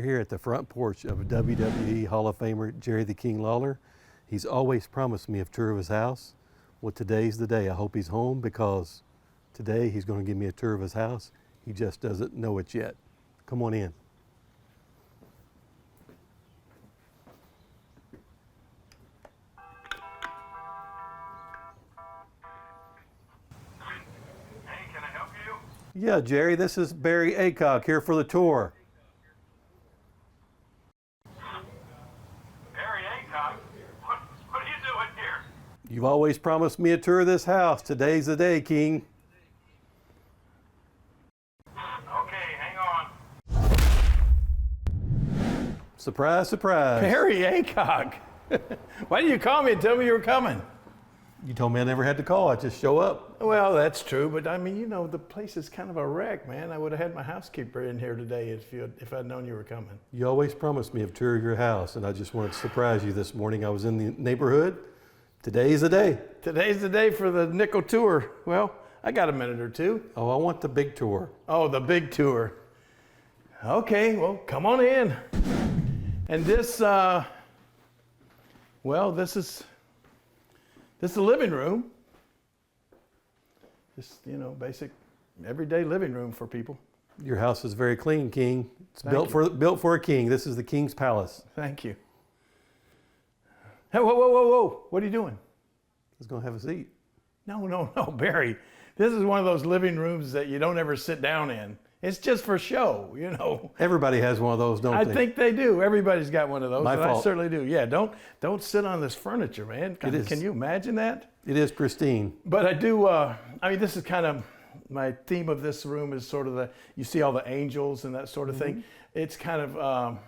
here at the front porch of WWE Hall of Famer Jerry the King Lawler. He's always promised me a tour of his house. Well, today's the day. I hope he's home because today he's going to give me a tour of his house. He just doesn't know it yet. Come on in. Hey, can I help you? Yeah, Jerry, this is Barry Aycock here for the tour. Barry Aycock? What are you doing here? You've always promised me a tour of this house. Today's the day, King. Okay, hang on. Surprise, surprise. Barry Aycock. Why didn't you call me and tell me you were coming? You told me I never had to call. I just show up. Well, that's true, but I mean, you know, the place is kind of a wreck, man. I would have had my housekeeper in here today if I'd known you were coming. You always promised me a tour of your house, and I just wanted to surprise you this morning. I was in the neighborhood. Today's the day. Today's the day for the nickel tour. Well, I got a minute or two. Oh, I want the big tour. Oh, the big tour. Okay, well, come on in. And this, this is the living room. Just, you know, basic, everyday living room for people. Your house is very clean, King. It's Thank built for a king. This is the king's palace. Thank you. Hey, whoa. What are you doing? He's going to have a seat. No, Barry. This is one of those living rooms that you don't ever sit down in. It's just for show, you know. Everybody has one of those, don't they? I think they do. Everybody's got one of those. My and fault. I certainly do. Yeah, don't sit on this furniture, man. It is. Can you imagine that? It is pristine. But I do, this is kind of, my theme of this room is sort of you see all the angels and that sort of thing. It's kind of,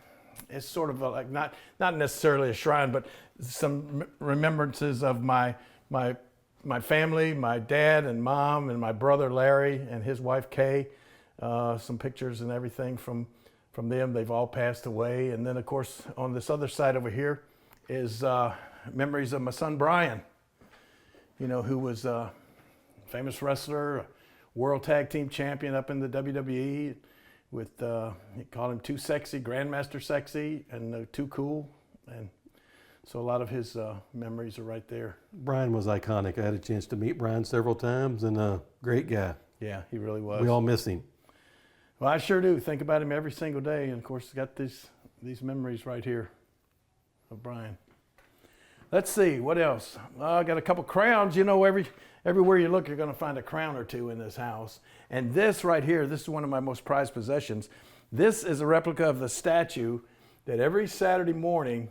it's sort of like not necessarily a shrine, but some remembrances of my family, my dad and mom and my brother Larry and his wife Kay. Some pictures and everything from them. They've all passed away. And then, of course, on this other side over here is memories of my son Brian, you know, who was a famous wrestler, a world tag team champion up in the WWE with, he called him Too Sexy, Grandmaster Sexy, and Too Cool. And so a lot of his memories are right there. Brian was iconic. I had a chance to meet Brian several times, and a great guy. Yeah, he really was. We all miss him. Well, I sure do. Think about him every single day. And of course, got these memories right here of Brian. Let's see, what else? I got a couple crowns. You know, everywhere you look, you're going to find a crown or two in this house. And this right here, this is one of my most prized possessions. This is a replica of the statue that every Saturday morning,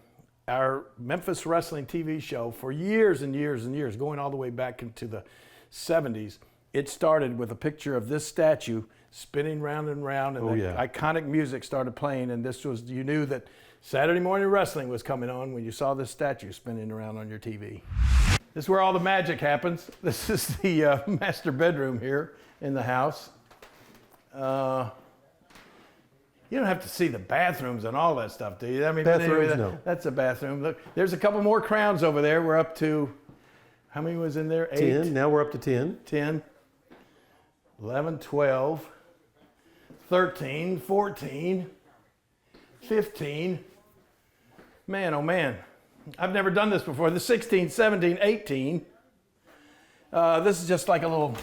our Memphis wrestling TV show for years and years and years, going all the way back into the 70s, it started with a picture of this statue spinning round and round, and iconic music started playing, and this was, you knew that Saturday morning wrestling was coming on when you saw this statue spinning around on your TV. This is where all the magic happens. This is the master bedroom here in the house. You don't have to see the bathrooms and all that stuff, do you? I mean, Bathrooms, anyway, no. That's a bathroom. Look, there's a couple more crowns over there. We're up to, how many was in there? 8? 10. Now we're up to 10. 10, 11, 12, 13, 14, 15. Man, oh man. I've never done this before. The 16, 17, 18. This is just like a little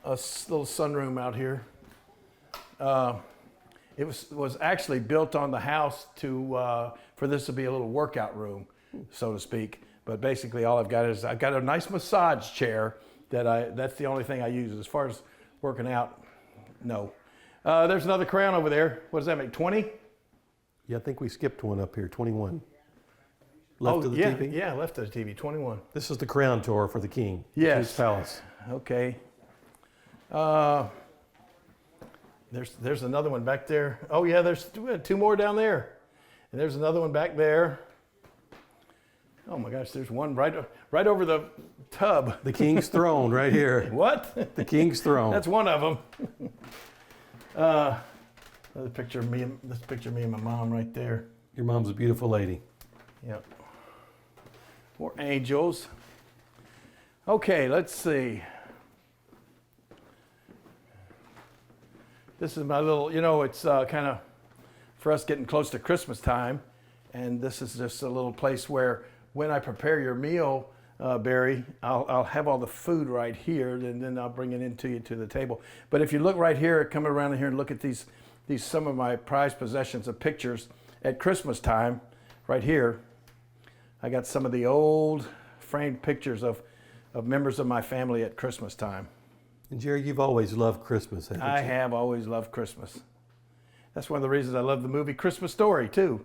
sunroom out here. It was actually built on the house for this to be a little workout room, so to speak. But basically all I've got is I've got a nice massage chair that's the only thing I use. As far as working out, no. There's another crown over there. What does that make, 20? Yeah, I think we skipped one up here, 21. Left of the TV? Yeah, left of the TV, 21. This is the crown tour for the king. Yes. His palace. Okay. There's another one back there. Oh yeah, there's 2 more down there. And there's another one back there. Oh my gosh, there's one right over the tub. The king's throne right here. What? The king's throne. That's one of them. Another picture of me. This picture of me and my mom right there. Your mom's a beautiful lady. Yep. More angels. Okay, let's see. This is my little, you know, it's kind of for us getting close to Christmas time. And this is just a little place where when I prepare your meal, Barry, I'll have all the food right here, and then I'll bring it into you to the table. But if you look right here, come around here and look at these some of my prized possessions of pictures at Christmas time, right here. I got some of the old framed pictures of members of my family at Christmas time. And Jerry, you've always loved Christmas, haven't you? I have always loved Christmas. That's one of the reasons I love the movie Christmas Story too.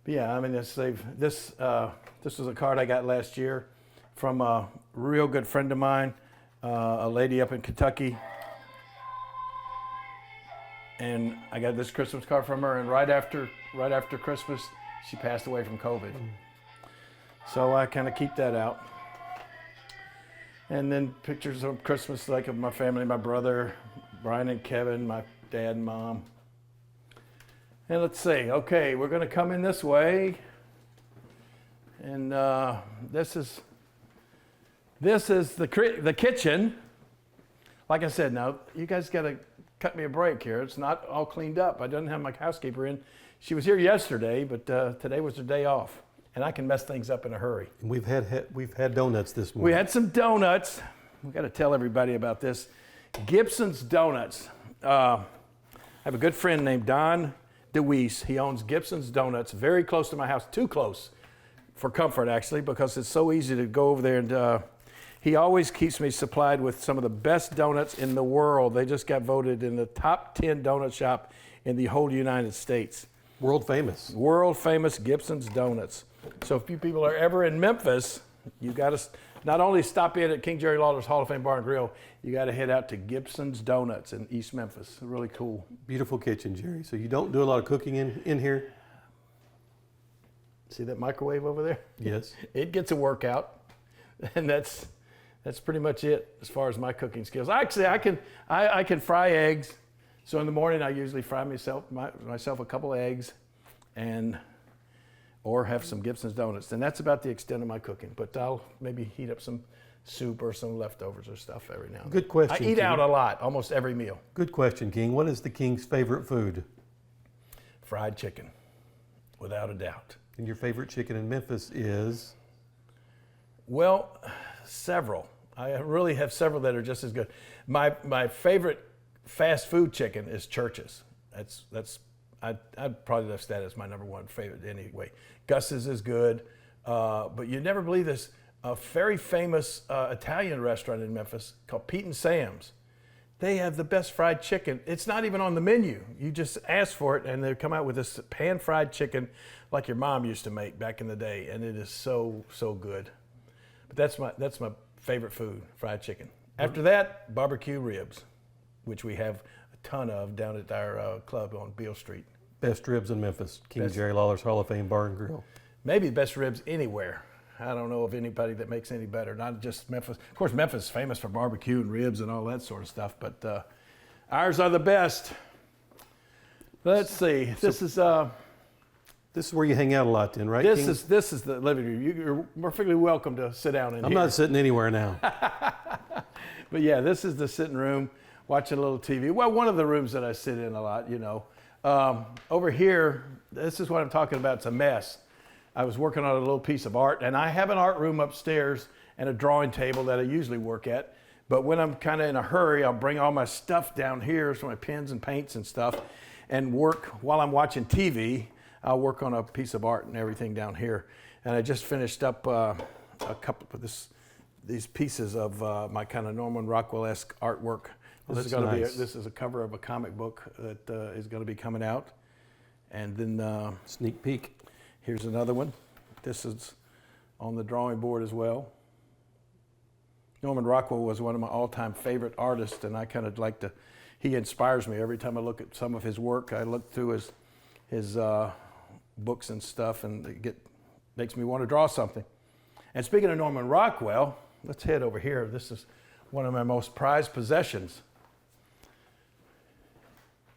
But yeah, I mean, this was a card I got last year from a real good friend of mine, a lady up in Kentucky. And I got this Christmas card from her, and right after Christmas, she passed away from COVID. So I kind of keep that out. And then pictures of Christmas, like of my family, my brother, Brian and Kevin, my dad and mom. And let's see, okay, we're gonna come in this way. And this is the kitchen. Like I said, now you guys gotta cut me a break here. It's not all cleaned up. I didn't have my housekeeper in. She was here yesterday, but today was her day off. And I can mess things up in a hurry. And we've had donuts this morning. We had some donuts. We got to tell everybody about this. Gibson's Donuts. I have a good friend named Don DeWeese. He owns Gibson's Donuts, very close to my house. Too close for comfort, actually, because it's so easy to go over there. And he always keeps me supplied with some of the best donuts in the world. They just got voted in the top 10 donut shop in the whole United States. World famous. World famous Gibson's Donuts. So if you people are ever in Memphis, you got to not only stop in at King Jerry Lawler's Hall of Fame Bar and Grill, you got to head out to Gibson's Donuts in East Memphis. Really cool. Beautiful kitchen, Jerry. So you don't do a lot of cooking in here? See that microwave over there? Yes. It gets a workout, and that's pretty much it as far as my cooking skills. Actually, I can fry eggs. So in the morning, I usually fry myself a couple eggs, or have some Gibson's Donuts. And that's about the extent of my cooking. But I'll maybe heat up some soup or some leftovers or stuff every now and then. Good question, I eat King. out a lot, almost every meal. Good question, King. What is the King's favorite food? Fried chicken, without a doubt. And your favorite chicken in Memphis is? Well, several. I really have several that are just as good. My favorite fast food chicken is Church's. I'd probably list that as my number one favorite anyway. Gus's is good, but you never believe this. A very famous Italian restaurant in Memphis called Pete and Sam's. They have the best fried chicken. It's not even on the menu. You just ask for it, and they come out with this pan-fried chicken like your mom used to make back in the day, and it is so good. But that's my favorite food, fried chicken. After that, barbecue ribs, which we have a ton of down at our club on Beale Street. Best ribs in Memphis. King Jerry Lawler's Hall of Fame Bar and Grill. Maybe the best ribs anywhere. I don't know of anybody that makes any better, not just Memphis. Of course, Memphis is famous for barbecue and ribs and all that sort of stuff, but ours are the best. Let's see. This is where you hang out a lot then, right, this King? is the living room. You're perfectly welcome to sit down in here. I'm not sitting anywhere now. But yeah, this is the sitting room, watching a little TV. Well, one of the rooms that I sit in a lot, you know. Over here, this is what I'm talking about. It's a mess. I was working on a little piece of art, and I have an art room upstairs and a drawing table that I usually work at. But when I'm kind of in a hurry, I'll bring all my stuff down here, so my pens and paints and stuff, and work while I'm watching TV. I'll work on a piece of art and everything down here. And I just finished up a couple of these pieces of my kind of Norman Rockwell-esque artwork. This is a cover of a comic book that is going to be coming out. And then Sneak peek. Here's another one. This is on the drawing board as well. Norman Rockwell was one of my all-time favorite artists, and I kind of like to, he inspires me. Every time I look at some of his work, I look through his books and stuff, and it makes me want to draw something. And speaking of Norman Rockwell, let's head over here. This is one of my most prized possessions.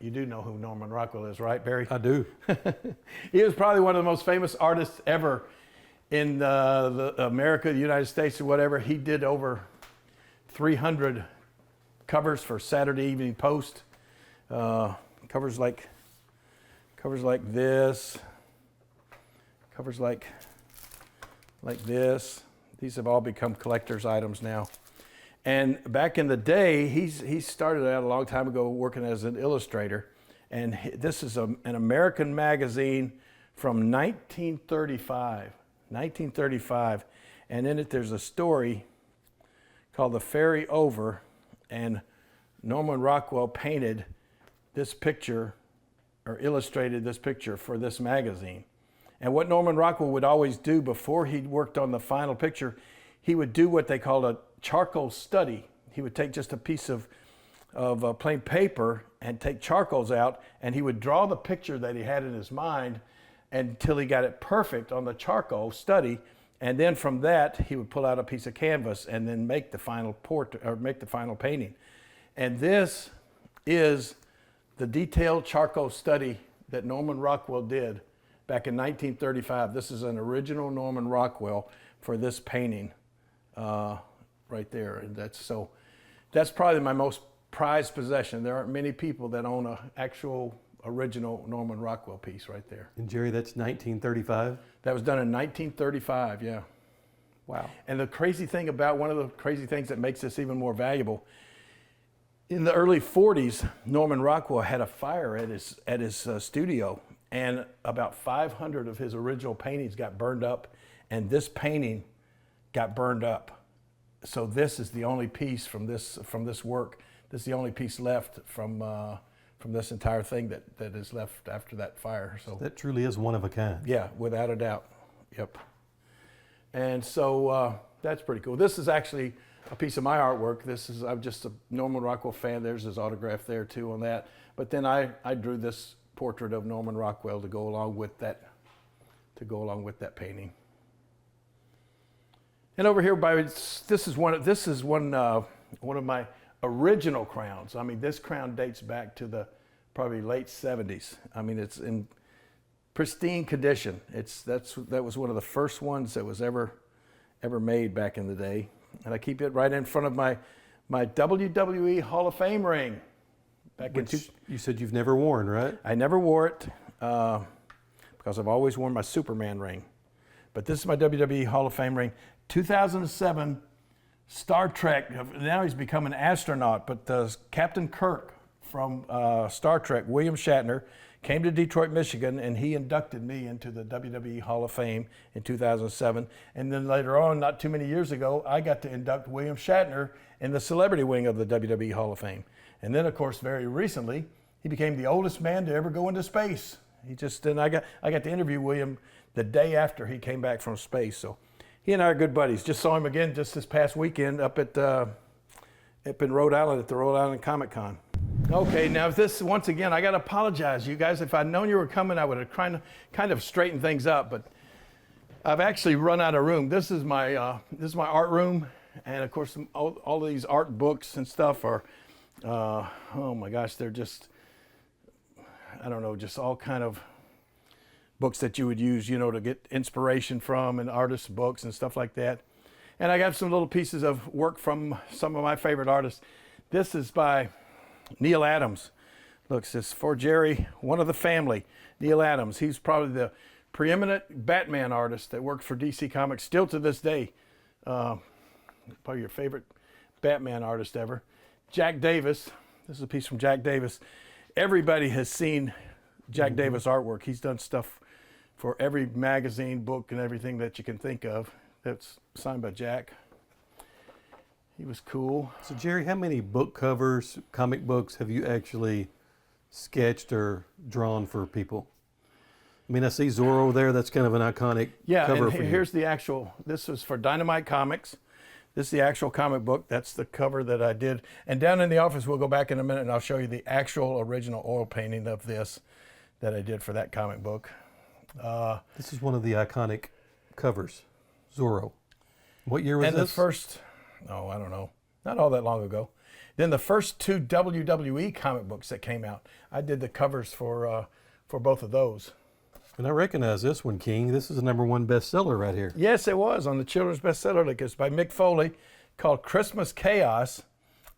You do know who Norman Rockwell is, right, Barry? I do. He was probably one of the most famous artists ever in America, the United States, or whatever. He did over 300 covers for Saturday Evening Post. Covers like Covers like this. Covers like this. These have all become collector's items now. And back in the day, he started out a long time ago working as an illustrator. And this is an American magazine from 1935. 1935. And in it, there's a story called The Ferry Over. And Norman Rockwell painted this picture, or illustrated this picture for this magazine. And what Norman Rockwell would always do before he worked on the final picture, he would do what they called a charcoal study. He would take just a piece of plain paper and take charcoals out, and he would draw the picture that he had in his mind until he got it perfect on the charcoal study. And then from that, he would pull out a piece of canvas and then make the final portrait, or make the final painting. And this is the detailed charcoal study that Norman Rockwell did back in 1935. This is an original Norman Rockwell for this painting right there. And that's probably my most prized possession. There aren't many people that own an actual original Norman Rockwell piece right there. And Jerry, that's 1935? That was done in 1935, yeah. Wow. And the crazy thing about, one of the crazy things that makes this even more valuable, in the early 40s, Norman Rockwell had a fire at his studio, and about 500 of his original paintings got burned up, and this painting got burned up. So this is the only piece from this work. This is the only piece left from this entire thing that is left after that fire. So that truly is one of a kind. Yeah, without a doubt. Yep. And so that's pretty cool. This is actually a piece of my artwork. I'm just a Norman Rockwell fan. There's his autograph there too on that. But then I drew this portrait of Norman Rockwell to go along with that painting. And over here, this is one of my original crowns. I mean, this crown dates back to the probably late 70s. I mean, it's in pristine condition. That was one of the first ones that was ever made back in the day. And I keep it right in front of my WWE Hall of Fame ring. Which you said you've never worn, right? I never wore it because I've always worn my Superman ring. But this is my WWE Hall of Fame ring. 2007 Star Trek. Now he's become an astronaut, but Captain Kirk from Star Trek, William Shatner, came to Detroit, Michigan, and he inducted me into the WWE Hall of Fame in 2007. And then later on, not too many years ago, I got to induct William Shatner in the celebrity wing of the WWE Hall of Fame. And then, of course, very recently, he became the oldest man to ever go into space. I got to interview William the day after he came back from space. So he and I are good buddies. Just saw him again just this past weekend up in Rhode Island at the Rhode Island Comic Con. Okay, now once again, I got to apologize, you guys. If I'd known you were coming, I would have kind of straightened things up. But I've actually run out of room. This is my art room, and of course, all of these art books and stuff are, oh my gosh, they're just, I don't know, just all kind of books that you would use, to get inspiration from, and artists' books and stuff like that. And I got some little pieces of work from some of my favorite artists. This is by Neil Adams. Look, it says, for Jerry, one of the family, Neil Adams. He's probably the preeminent Batman artist that worked for DC Comics still to this day. Probably your favorite Batman artist ever. Jack Davis. This is a piece from Jack Davis. Everybody has seen Jack Davis artwork. He's done stuff for every magazine, book, and everything that you can think of. That's signed by Jack. He was cool. So Jerry, how many book covers, comic books have you actually sketched or drawn for people? I mean, I see Zorro there. That's kind of an iconic cover and for you. Here's the actual, this was for Dynamite Comics. This is the actual comic book. That's the cover that I did. And down in the office, we'll go back in a minute and I'll show you the actual original oil painting of this that I did for that comic book. This is one of the iconic covers, Zorro. What year was and this? And the first, I don't know, not all that long ago. Then the first two WWE comic books that came out, I did the covers for both of those. And I recognize this one, King. This is a #1 bestseller right here. Yes, it was on the children's bestseller list. It's by Mick Foley, called Christmas Chaos.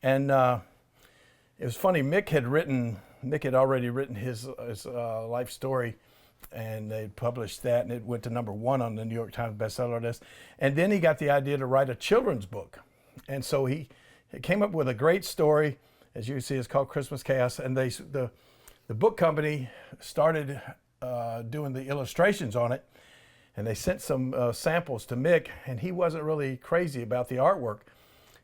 And it was funny, Mick had written Mick had already written his life story, and they published that, and it went to #1 on the New York Times bestseller list. And then he got the idea to write a children's book, and so he came up with a great story. As you see, it's called Christmas Chaos, and the book company started doing the illustrations on it, and they sent some samples to Mick, and he wasn't really crazy about the artwork.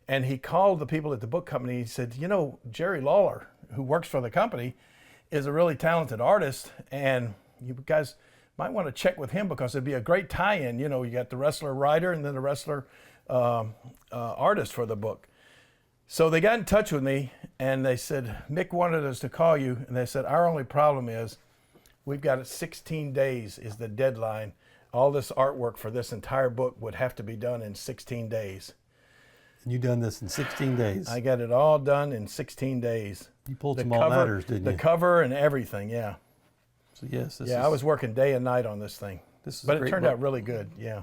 And he called the people at the book company. He said, you know, Jerry Lawler, who works for the company, is a really talented artist, and you guys might want to check with him because it'd be a great tie-in. You know, you got the wrestler writer and then the wrestler artist for the book. So they got in touch with me, and they said, Mick wanted us to call you, and they said, our only problem is we've got 16 days is the deadline. All this artwork for this entire book would have to be done in 16 days. And you done this in 16 days. I got it all done in 16 days. You pulled some all-nighters, didn't you? The cover and everything, yeah. So yes, I was working day and night on this thing. But it turned out really good, yeah.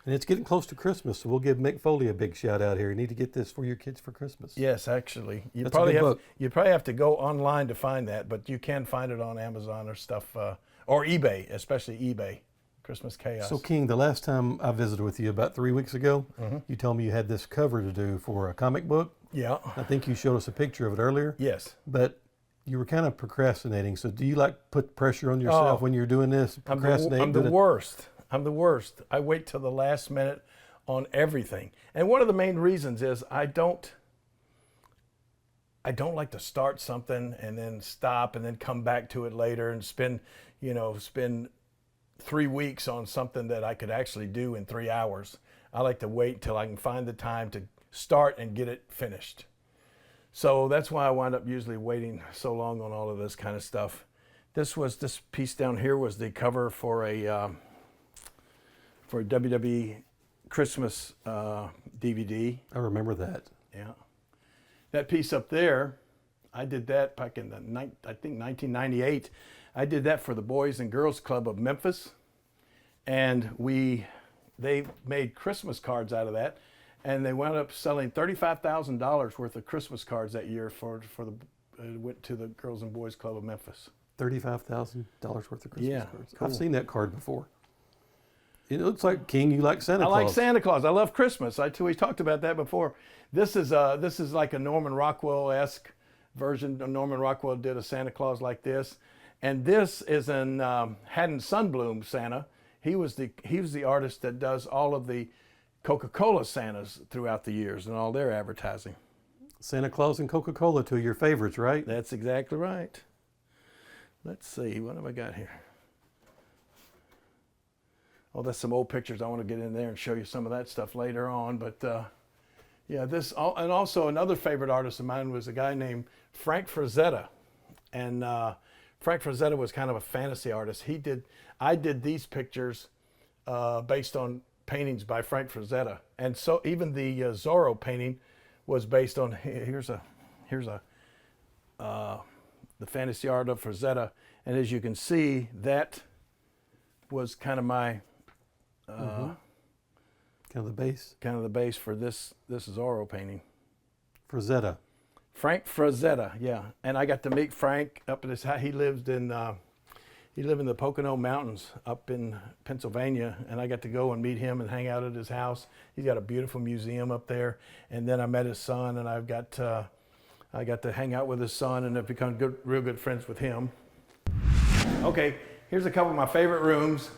And it's getting close to Christmas, so we'll give Mick Foley a big shout out here. You need to get this for your kids for Christmas. Yes, actually. You That's a good book. probably have to go online to find that, but you can find it on Amazon or stuff, or eBay, especially eBay. Christmas Chaos. So King, the last time I visited with you about 3 weeks ago, you told me you had this cover to do for a comic book. Yeah. I think you showed us a picture of it earlier. Yes. But you were kind of procrastinating. So do you put pressure on yourself when you're doing this? Procrastinating? I'm the worst. I'm the worst. I wait till the last minute on everything. And one of the main reasons is I don't like to start something and then stop and then come back to it later and spend 3 weeks on something that I could actually do in 3 hours. I like to wait till I can find the time to start and get it finished. So that's why I wind up usually waiting so long on all of this kind of stuff. This piece down here was the cover for a WWE Christmas DVD. I remember that. Yeah. That piece up there, I did that back in 1998. I did that for the Boys and Girls Club of Memphis, and they made Christmas cards out of that, and they wound up selling $35,000 worth of Christmas cards that year went to the Girls and Boys Club of Memphis. $35,000 worth of Christmas cards. Cool. I've seen that card before. It looks like, King, you like Santa Claus. I like Santa Claus. I love Christmas. We talked about that before. This is like a Norman Rockwell-esque version. Norman Rockwell did a Santa Claus like this, and this is an Haddon Sunbloom Santa. He was the artist that does all of the Coca Cola Santas throughout the years and all their advertising. Santa Claus and Coca Cola, two of your favorites, right? That's exactly right. Let's see, what have I got here? Oh, that's some old pictures. I want to get in there and show you some of that stuff later on. But yeah, and also another favorite artist of mine was a guy named Frank Frazetta. And Frank Frazetta was kind of a fantasy artist. I did these pictures based on paintings by Frank Frazetta. And so even the Zorro painting was based on, here's the fantasy art of Frazetta. And as you can see, that was kind of my kind of the base. Kind of the base for this Zorro painting. Frazetta. Frank Frazetta, yeah. And I got to meet Frank up at his house. He lived in the Pocono Mountains up in Pennsylvania, and I got to go and meet him and hang out at his house. He's got a beautiful museum up there. And then I met his son, and I got to hang out with his son, and have become real good friends with him. Okay, here's a couple of my favorite rooms.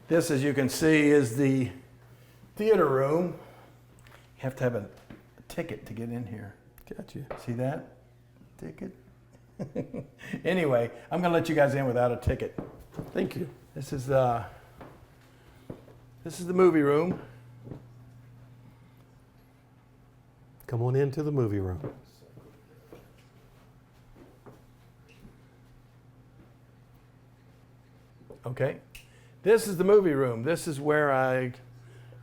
This, as you can see, is the theater room. You have to have a ticket to get in here. Gotcha. See that? Ticket? Anyway, I'm going to let you guys in without a ticket. Thank you. This is the movie room. Come on into the movie room. Okay. This is the movie room. This is where I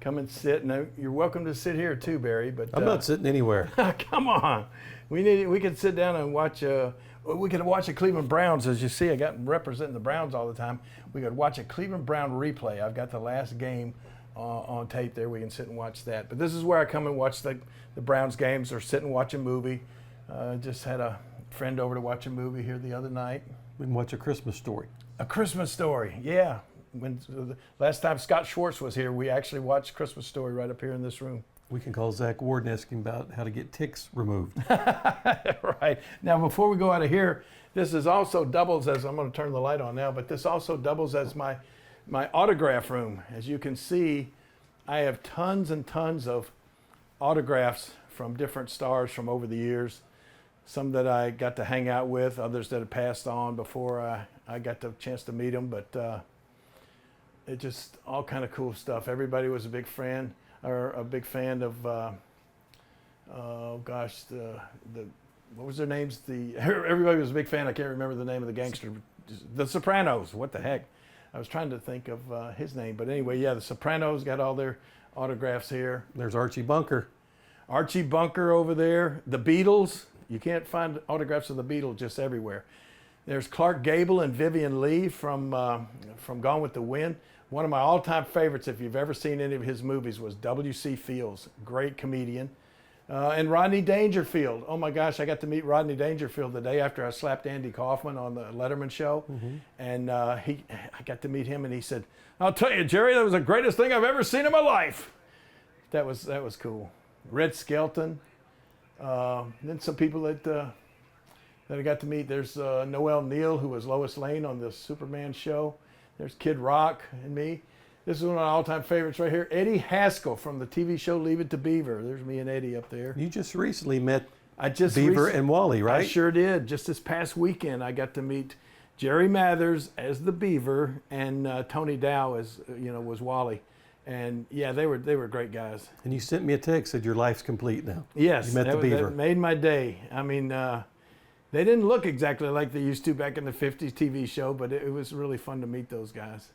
come and sit. Now, you're welcome to sit here too, Barry. But I'm not sitting anywhere. Come on. We could sit down and watch. We could watch the Cleveland Browns. As you see, I got representing the Browns all the time. We could watch a Cleveland Brown replay. I've got the last game on tape there. We can sit and watch that. But this is where I come and watch the Browns games or sit and watch a movie. Just had a friend over to watch a movie here the other night. We can watch A Christmas Story. A Christmas Story, yeah. When the last time Scott Schwartz was here, we actually watched Christmas Story right up here in this room. We can call Zach Ward and ask him about how to get ticks removed. Right. Now, before we go out of here, this is also doubles as, I'm going to turn the light on now, but this also doubles as my autograph room. As you can see, I have tons and tons of autographs from different stars from over the years. Some that I got to hang out with, others that have passed on before I got the chance to meet them, but it just all kind of cool stuff. Everybody was a big fan of, oh gosh, the what was their names? Everybody was a big fan. I can't remember the name of the gangster. The Sopranos. What the heck? I was trying to think of his name, but anyway, yeah, the Sopranos got all their autographs here. There's Archie Bunker. Archie Bunker over there. The Beatles. You can't find autographs of the Beatles just everywhere. There's Clark Gable and Vivian Leigh from Gone with the Wind. One of my all-time favorites, if you've ever seen any of his movies, was W.C. Fields, great comedian. And Rodney Dangerfield. Oh my gosh, I got to meet Rodney Dangerfield the day after I slapped Andy Kaufman on the Letterman show. Mm-hmm. And I got to meet him, and he said, "I'll tell you, Jerry, that was the greatest thing I've ever seen in my life." That was cool. Red Skelton. Then some people that I got to meet. There's Noel Neal, who was Lois Lane on the Superman show. There's Kid Rock and me. This is one of my all-time favorites right here. Eddie Haskell from the TV show Leave It to Beaver. There's me and Eddie up there. You just recently met Beaver and Wally, right? I sure did. Just this past weekend, I got to meet Jerry Mathers as the Beaver and Tony Dow as was Wally. And yeah, they were great guys. And you sent me a text, said your life's complete now. Yes, you met the Beaver. That made my day. I mean, they didn't look exactly like they used to back in the 50s TV show, but it was really fun to meet those guys.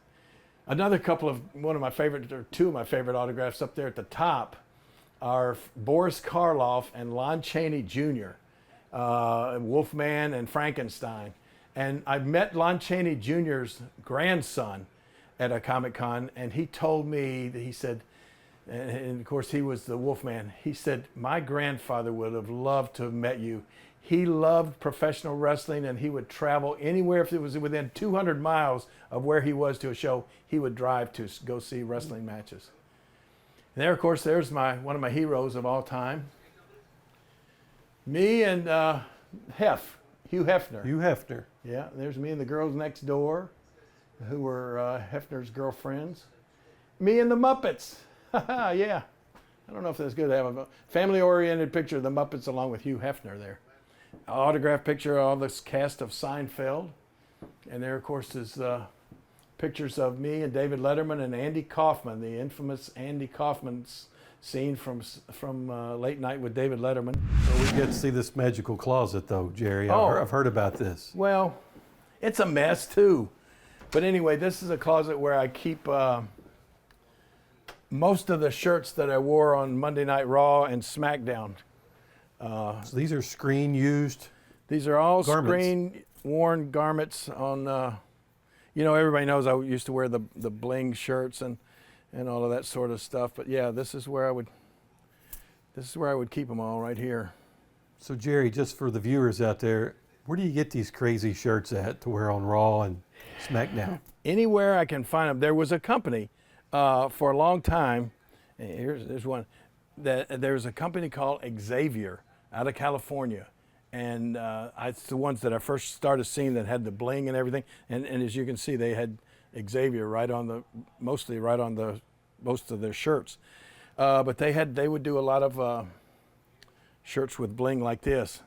Another two of my favorite autographs up there at the top are Boris Karloff and Lon Chaney Jr., Wolfman and Frankenstein. And I met Lon Chaney Jr.'s grandson at a Comic-Con, and he told me, that he said, and of course he was the Wolfman, he said, "My grandfather would have loved to have met you. He loved professional wrestling, and he would travel anywhere. If it was within 200 miles of where he was to a show, he would drive to go see wrestling matches." And there, of course, there's one of my heroes of all time. Me and Hugh Hefner. Hugh Hefner. Yeah, there's me and the girls next door, who were Hefner's girlfriends. Me and the Muppets. Yeah. I don't know if that's good to have a family-oriented picture of the Muppets along with Hugh Hefner there. Autograph picture of all this cast of Seinfeld. And there, of course, is pictures of me and David Letterman and Andy Kaufman, the infamous Andy Kaufman scene from Late Night with David Letterman. So we get to see this magical closet, though, Jerry. I've heard about this. Well, it's a mess, too. But anyway, this is a closet where I keep most of the shirts that I wore on Monday Night Raw and SmackDown. So these are screen-used. These are all garments. screen-worn garments on. Everybody knows I used to wear the bling shirts and all of that sort of stuff. But yeah, this is where I would keep them all right here. So Jerry, just for the viewers out there, where do you get these crazy shirts at to wear on Raw and SmackDown? Anywhere I can find them. There was a company for a long time. Here's one. There's a company called Xavier out of California, and it's the ones that I first started seeing that had the bling and everything. And as you can see, they had Xavier most of their shirts. But they would do a lot of shirts with bling like this,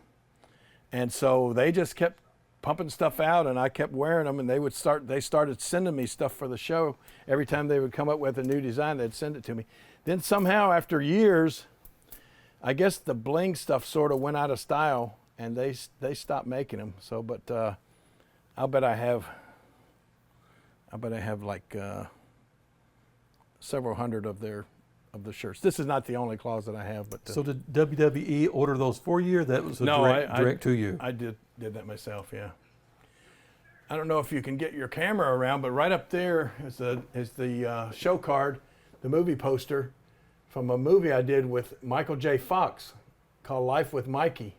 and so they just kept pumping stuff out, and I kept wearing them, and they started sending me stuff for the show. Every time they would come up with a new design, they'd send it to me. Then somehow, after years, I guess the bling stuff sort of went out of style, and they stopped making them. So, but I'll bet I have like several hundred of the shirts. This is not the only closet I have, but so did WWE order those for you, or that was direct to you? I did that myself. Yeah. I don't know if you can get your camera around, but right up there is the show card, the movie poster from a movie I did with Michael J. Fox called Life with Mikey.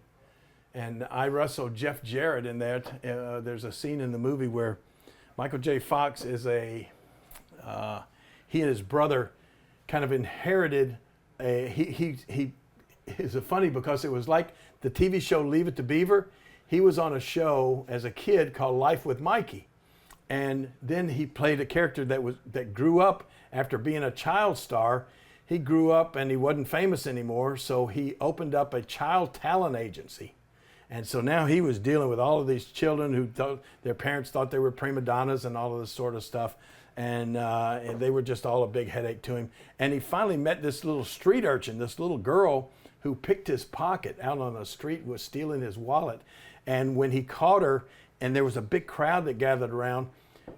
And I wrestled Jeff Jarrett in that. There's a scene in the movie where Michael J. Fox is he and his brother kind of inherited he is funny because it was like the TV show Leave It to Beaver. He was on a show as a kid called Life with Mikey. And then he played a character that grew up after being a child star. He grew up and he wasn't famous anymore, so he opened up a child talent agency. And so now he was dealing with all of these children who thought their parents thought they were prima donnas and all of this sort of stuff. And they were just all a big headache to him. And he finally met this little street urchin, this little girl who picked his pocket out on the street, was stealing his wallet. And when he caught her, and there was a big crowd that gathered around,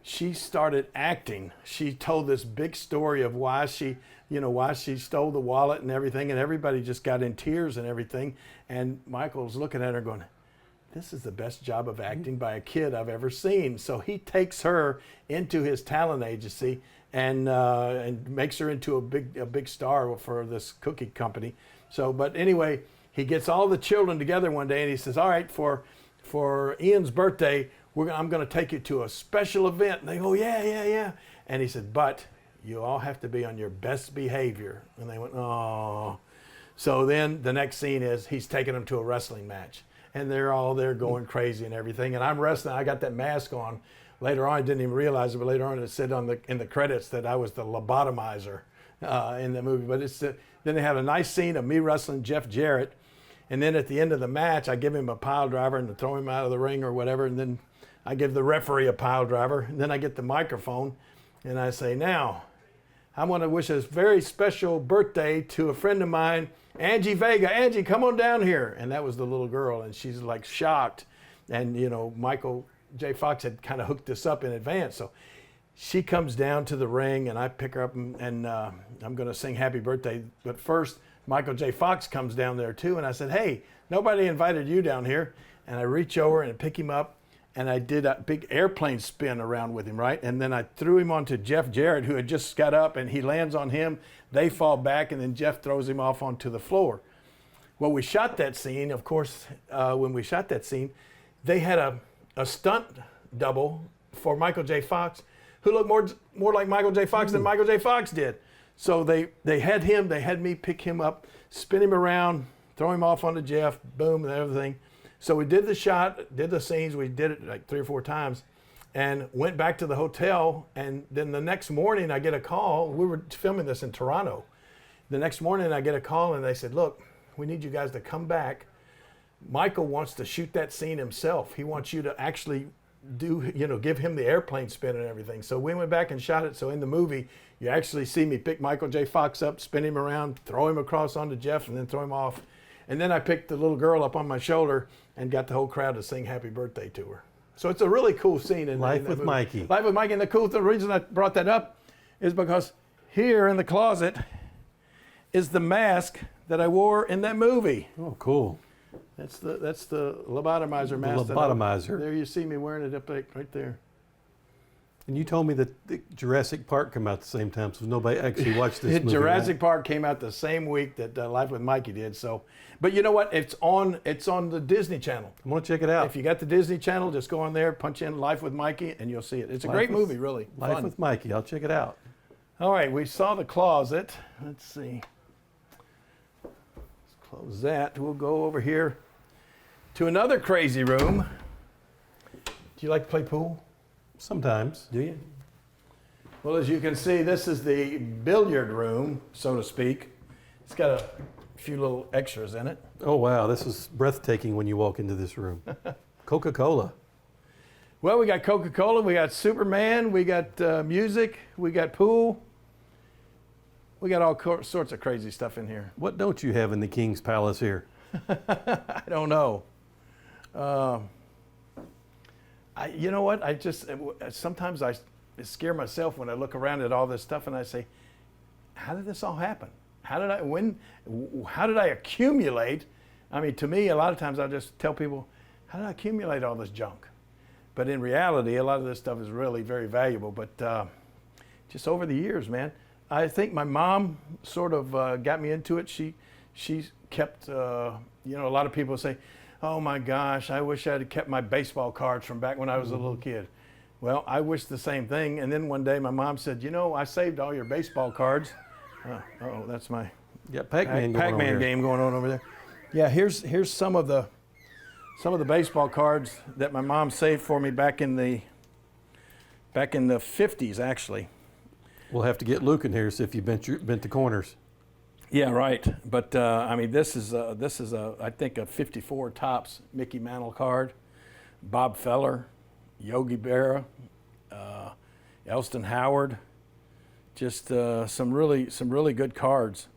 she started acting. She told this big story of why she stole the wallet and everything, and everybody just got in tears and everything. And Michael's looking at her going, this is the best job of acting by a kid I've ever seen. So he takes her into his talent agency and makes her into a big star for this cookie company. So, but anyway, he gets all the children together one day and he says, all right, for Ian's birthday, I'm going to take you to a special event. And they go, yeah. And he said, but you all have to be on your best behavior. And they went, oh. So then the next scene is he's taking them to a wrestling match. And they're all there going crazy and everything. And I'm wrestling. I got that mask on. Later on, I didn't even realize it, but later on it said in the credits that I was the lobotomizer in the movie. But then they have a nice scene of me wrestling Jeff Jarrett. And then at the end of the match, I give him a pile driver and throw him out of the ring or whatever. And then I give the referee a pile driver. And then I get the microphone and I say, now, I want to wish a very special birthday to a friend of mine, Angie Vega. Angie, come on down here. And that was the little girl. And she's like shocked. And, Michael J. Fox had kind of hooked this up in advance. So she comes down to the ring and I pick her up and I'm going to sing happy birthday. But first, Michael J. Fox comes down there too. And I said, hey, nobody invited you down here. And I reach over and pick him up. And I did a big airplane spin around with him, right? And then I threw him onto Jeff Jarrett, who had just got up, and he lands on him. They fall back, and then Jeff throws him off onto the floor. Well, we shot that scene. Of course, when we shot that scene, they had a stunt double for Michael J. Fox, who looked more like Michael J. Fox than Michael J. Fox did. So they had me pick him up, spin him around, throw him off onto Jeff, boom, and everything. So we did the shot, did the scenes, we did it like 3 or 4 times, and went back to the hotel. And then the next morning I get a call. We were filming this in Toronto. The next morning I get a call and they said, look, we need you guys to come back. Michael wants to shoot that scene himself. He wants you to actually give him the airplane spin and everything. So we went back and shot it. So in the movie, you actually see me pick Michael J. Fox up, spin him around, throw him across onto Jeff, and then throw him off. And then I picked the little girl up on my shoulder and got the whole crowd to sing happy birthday to her. So it's a really cool scene in Life that with movie. Mikey. Life with Mikey. And the reason I brought that up is because here in the closet is the mask that I wore in that movie. Oh, cool. That's the lobotomizer mask. Lobotomizer. There you see me wearing it up right there. And you told me that the Jurassic Park came out at the same time, so nobody actually watched this movie. Jurassic Park came out the same week that Life with Mikey did. So, but you know what? It's on the Disney Channel. I'm gonna check it out. If you got the Disney Channel, just go on there, punch in Life with Mikey, and you'll see it. It's a great movie, really. Life Fun. with Mikey. I'll check it out. All right, we saw the closet. Let's see. Let's close that. We'll go over here to another crazy room. Do you like to play pool? Sometimes. Do you? Well, as you can see, this is the billiard room, so to speak. It's got a few little extras in it. Oh, wow. This is breathtaking when you walk into this room. Coca Cola. Well, we got Coca Cola, we got Superman, we got music, we got pool. We got all sorts of crazy stuff in here. What don't you have in the King's Palace here? I don't know. You know what? Sometimes I scare myself when I look around at all this stuff and I say, how did this all happen? How did I accumulate? I mean, to me, a lot of times I just tell people, how did I accumulate all this junk? But in reality, a lot of this stuff is really very valuable. But just over the years, man, I think my mom sort of got me into it. She kept, a lot of people say, Oh my gosh, I wish I had kept my baseball cards from back when I was a little kid. Well, I wish the same thing. And then one day my mom said, you know, I saved all your baseball cards. Oh, that's my Yeah, Pac-Man going on Pac-Man here. game going on over there. Yeah, here's some of the baseball cards that my mom saved for me back in the 50s, actually. We'll have to get Luke in here, see if you bent the corners. Yeah, right. But I mean, this is I think a 54 tops Mickey Mantle card, Bob Feller, Yogi Berra, Elston Howard, just some really good cards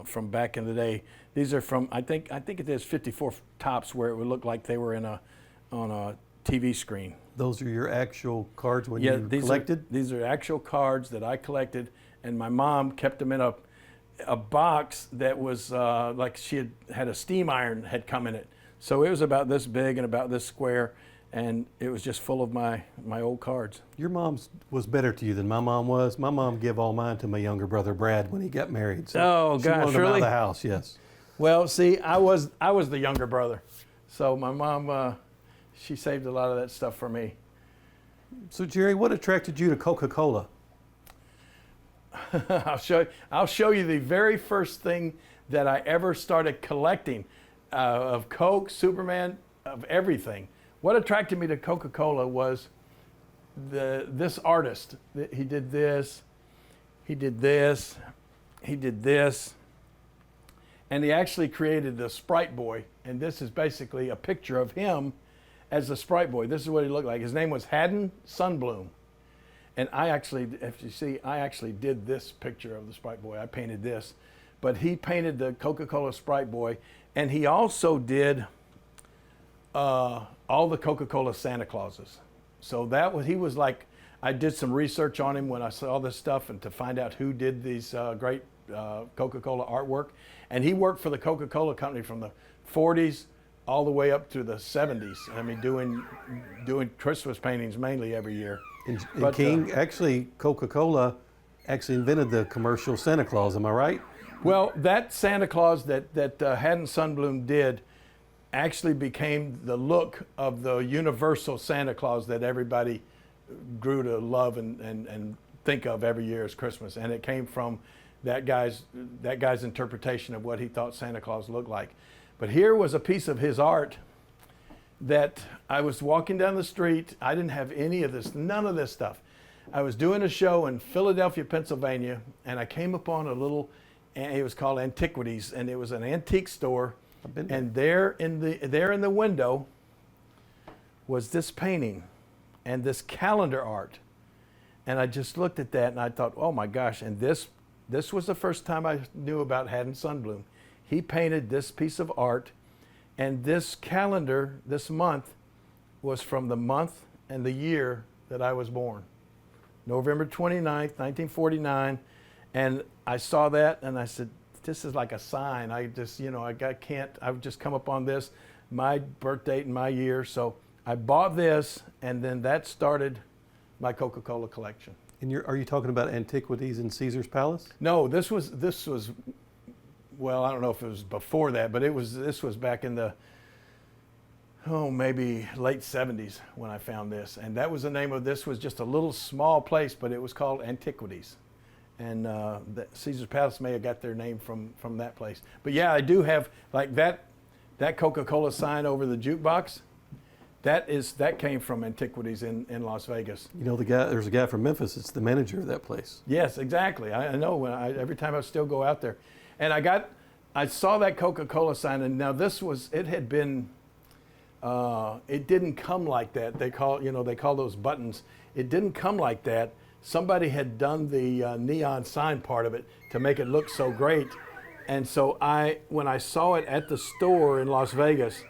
from back in the day. These are from I think it is 54 tops where it would look like they were on a TV screen. Those are your actual cards when you collected? These are actual cards that I collected, and my mom kept them in a box that was like she had a steam iron had come in it. So it was about this big and about this square, and it was just full of my old cards. Your mom's was better to you than my mom was. My mom gave all mine to my younger brother Brad when he got married. So Oh, she gosh, wanted them out really? of the house, yes. Well, see, I was the younger brother, so my mom she saved a lot of that stuff for me. So Jerry, what attracted you to Coca-Cola? I'll show you the very first thing that I ever started collecting of Coke, Superman, of everything. What attracted me to Coca-Cola was this artist. He did this, he did this, he did this, and he actually created the Sprite Boy. And this is basically a picture of him as the Sprite Boy. This is what he looked like. His name was Haddon Sunbloom. And I actually, if you see, I actually did this picture of the Sprite Boy. I painted this. But he painted the Coca-Cola Sprite Boy. And he also did all the Coca-Cola Santa Clauses. So he was like, I did some research on him when I saw this stuff and to find out who did these great Coca-Cola artwork. And he worked for the Coca-Cola company from the 40s all the way up to the 70s. I mean, doing Christmas paintings mainly every year. And But, King, actually, Coca-Cola actually invented the commercial Santa Claus, am I right? Well, that Santa Claus that Haddon Sunbloom did actually became the look of the universal Santa Claus that everybody grew to love and think of every year as Christmas. And it came from that guy's interpretation of what he thought Santa Claus looked like. But here was a piece of his art that I was walking down the street. I didn't have any of this, none of this stuff. I was doing a show in Philadelphia, Pennsylvania, and I came upon a little, it was called Antiquities, and it was an antique store. I've been there. And there in the window was this painting and this calendar art. And I just looked at that and I thought, oh my gosh, and this was the first time I knew about Haddon Sunbloom. He painted this piece of art, and this calendar, this month, was from the month and the year that I was born. November 29th, 1949. And I saw that and I said, this is like a sign. I've just come upon this, my birth date and my year. So I bought this, and then that started my Coca-Cola collection. And are you talking about Antiquities in Caesar's Palace? No, this was, well, I don't know if it was before that, but this was back in the, maybe late 70s when I found this. And that was the name of this, was just a little small place, but it was called Antiquities. And Caesar's Palace may have got their name from that place. But yeah, I do have, like that Coca-Cola sign over the jukebox, that came from Antiquities in Las Vegas. You know, there's a guy from Memphis that's the manager of that place. Yes, exactly. I know. Every time I still go out there, and I saw that Coca-Cola sign, and now it had been, it didn't come like that. They call those buttons. It didn't come like that. Somebody had done the neon sign part of it to make it look so great, and so when I saw it at the store in Las Vegas,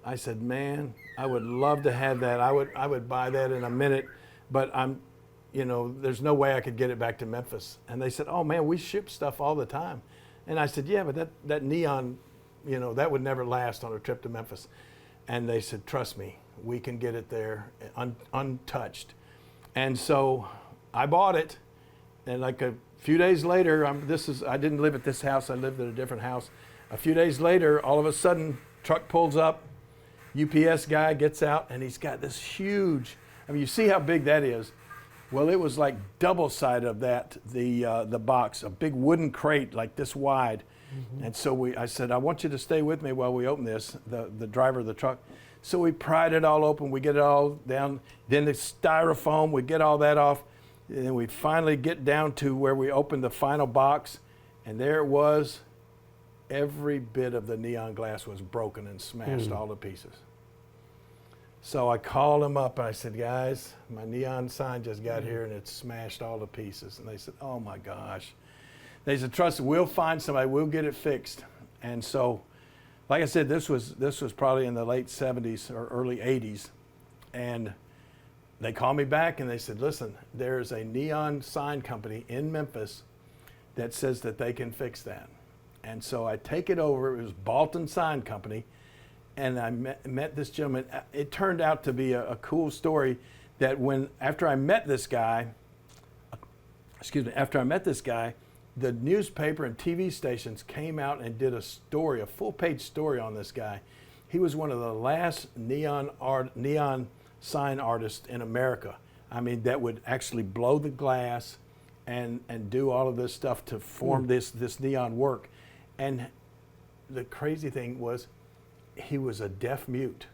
I said, man, I would love to have that. I would buy that in a minute, but there's no way I could get it back to Memphis. And they said, oh man, we ship stuff all the time. And I said, yeah, but that neon, that would never last on a trip to Memphis. And they said, trust me, we can get it there untouched. And so I bought it, and like a few days later, I didn't live at this house, I lived at a different house. A few days later, all of a sudden, truck pulls up, UPS guy gets out and he's got this huge, I mean, you see how big that is. Well, it was like double side of that, the box, a big wooden crate like this wide. And so I said, I want you to stay with me while we open this, the driver of the truck. So we pried it all open, we get it all down, then the styrofoam, we get all that off, and then we finally get down to where we opened the final box, and there it was. Every bit of the neon glass was broken and smashed all to pieces. So I called them up and I said, guys, my neon sign just got here and it's smashed all to pieces. And they said, oh my gosh. They said, trust me, we'll find somebody, we'll get it fixed. And so, like I said, this was probably in the late 70s or early 80s. And they called me back and they said, listen, there's a neon sign company in Memphis that says that they can fix that. And so I take it over, it was Balton Sign Company, and I met this gentleman. It turned out to be a cool story that after I met this guy, the newspaper and TV stations came out and did a full-page story on this guy. He was one of the last neon sign artists in America. I mean, that would actually blow the glass and do all of this stuff to form this neon work. And the crazy thing was, he was a deaf mute,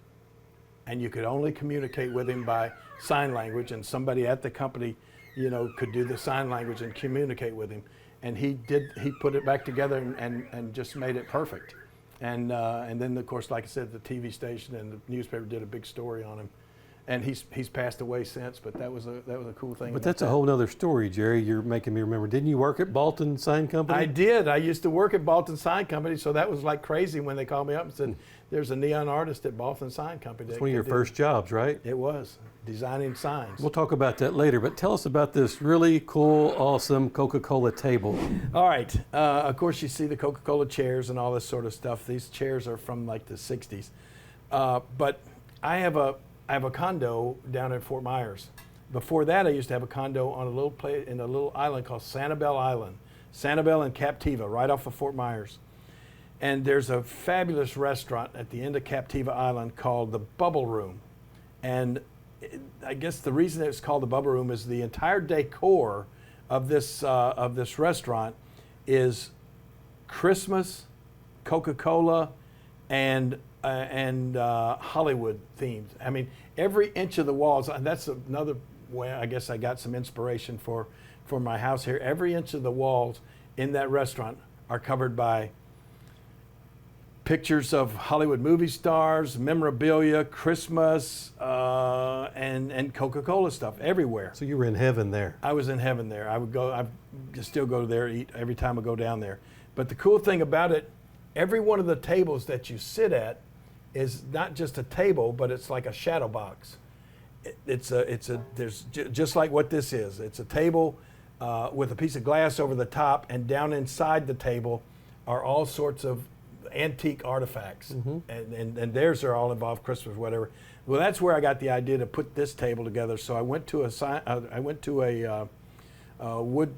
and you could only communicate with him by sign language, and somebody at the company, could do the sign language and communicate with him. And he put it back together and just made it perfect. And then, of course, like I said, the TV station and the newspaper did a big story on him. And he's passed away since, but that was a cool thing. But that's a whole nother story, Jerry. You're making me remember. Didn't you work at Balton Sign Company? I did. I used to work at Balton Sign Company, so that was like crazy when they called me up and said, there's a neon artist at Balton Sign Company. It's one of your first jobs, right? It was, designing signs. We'll talk about that later, but tell us about this really cool, awesome Coca-Cola table. All right. Of course, you see the Coca-Cola chairs and all this sort of stuff. These chairs are from like the 60s. But I have a condo down in Fort Myers. Before that, I used to have a condo on in a little island called Sanibel Island. Sanibel and Captiva, right off of Fort Myers. And there's a fabulous restaurant at the end of Captiva Island called the Bubble Room. And I guess the reason it's called the Bubble Room is the entire decor of this restaurant is Christmas, Coca-Cola, and Hollywood themed. I mean, every inch of the walls, and that's another way I guess I got some inspiration for my house here. Every inch of the walls in that restaurant are covered by pictures of Hollywood movie stars, memorabilia, Christmas, and Coca-Cola stuff everywhere. So you were in heaven there. I was in heaven there. I still go there, eat every time I go down there. But the cool thing about it, every one of the tables that you sit at is not just a table, but it's like a shadow box. There's just like what this is. It's a table with a piece of glass over the top, and down inside the table are all sorts of antique artifacts, and theirs are all involved Christmas, whatever. Well, that's where I got the idea to put this table together. So I went to a wood.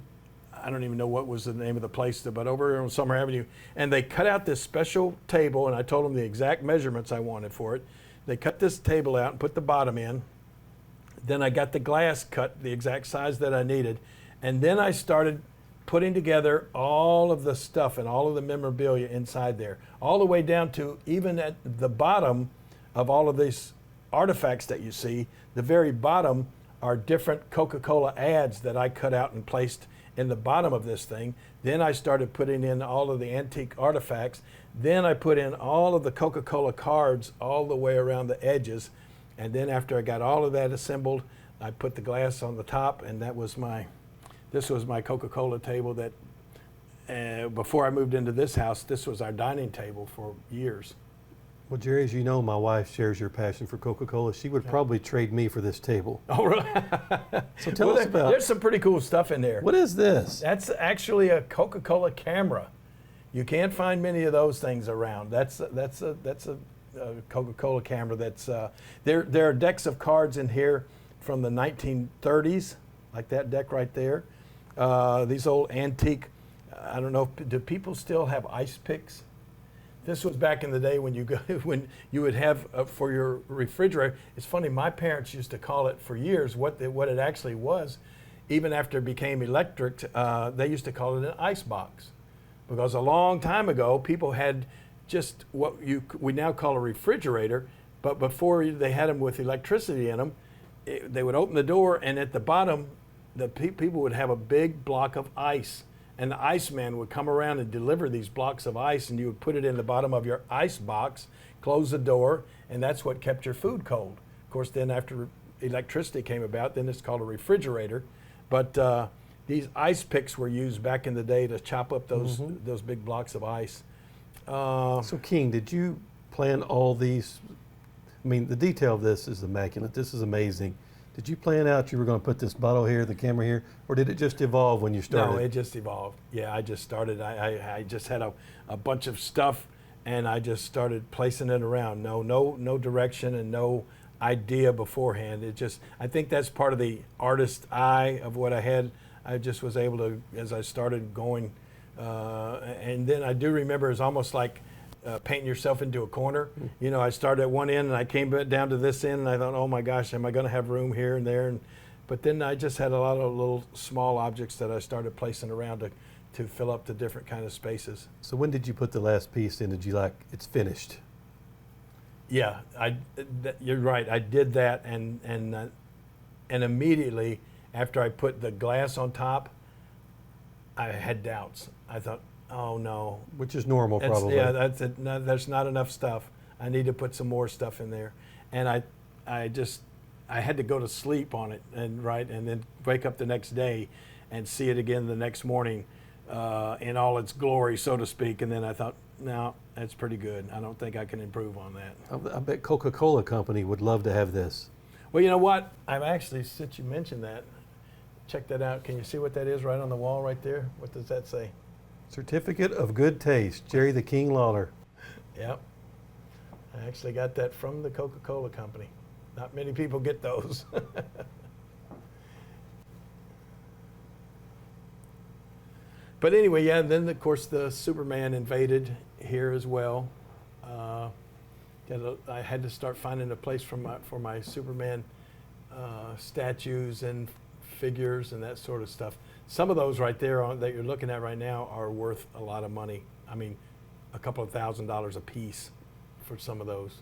I don't even know what was the name of the place, but over on Summer Avenue, and they cut out this special table, and I told them the exact measurements I wanted for it. They cut this table out and put the bottom in. Then I got the glass cut the exact size that I needed, and then I started putting together all of the stuff and all of the memorabilia inside there, all the way down to even at the bottom of all of these artifacts that you see, the very bottom are different Coca-Cola ads that I cut out and placed in the bottom of this thing. Then I started putting in all of the antique artifacts. Then I put in all of the Coca-Cola cards all the way around the edges. And then after I got all of that assembled, I put the glass on the top, and this was my Coca-Cola table that before I moved into this house, this was our dining table for years. Well, Jerry, as you know, my wife shares your passion for Coca-Cola. She would probably trade me for this table. Oh, really? So tell us about. There's some pretty cool stuff in there. What is this? That's actually a Coca-Cola camera. You can't find many of those things around. That's a Coca-Cola camera. There are decks of cards in here from the 1930s, like that deck right there. These old antique. I don't know. Do people still have ice picks? This was back in the day when you go, when you would have for your refrigerator. It's funny. My parents used to call it for years what it actually was. Even after it became electric, they used to call it an ice box, because a long time ago people had just what we now call a refrigerator, but before they had them with electricity in them, they would open the door, and at the bottom, the people would have a big block of ice, and the iceman would come around and deliver these blocks of ice, and you would put it in the bottom of your ice box, close the door, and that's what kept your food cold. Of course, then after electricity came about, then it's called a refrigerator, but these ice picks were used back in the day to chop up those big blocks of ice. So King, did you plan all these? I mean, the detail of this is immaculate. This is amazing. Did you plan out you were going to put this bottle here, the camera here, or did it just evolve when you started? No, it just evolved. Yeah, I just started. I just had a bunch of stuff, and I just started placing it around. No direction and no idea beforehand. I think that's part of the artist eye of what I had. I just was able to, as I started going, and then I do remember it's almost like painting yourself into a corner. You know, I started at one end and I came down to this end, and I thought, oh my gosh, am I going to have room here and there? But then I just had a lot of little small objects that I started placing around to fill up the different kind of spaces. So when did you put the last piece in? Did you it's finished? Yeah, you're right. I did that, and immediately after I put the glass on top, I had doubts. I thought, oh no. Which is normal, probably. Yeah, that's it. No, there's not enough stuff. I need to put some more stuff in there. And I had to go to sleep on it, and then wake up the next day and see it again the next morning in all its glory, so to speak. And then I thought, no, that's pretty good. I don't think I can improve on that. I bet Coca-Cola Company would love to have this. Well, you know what? I've actually, since you mentioned that, check that out. Can you see what that is right on the wall right there? What does that say? Certificate of Good Taste, Jerry the King Lawler. Yep. I actually got that from the Coca-Cola Company. Not many people get those. But anyway, yeah, then of course the Superman invaded here as well. I had to start finding a place for my Superman statues and figures and that sort of stuff. Some of those right there that you're looking at right now are worth a lot of money. I mean, a couple of $1,000s a piece for some of those.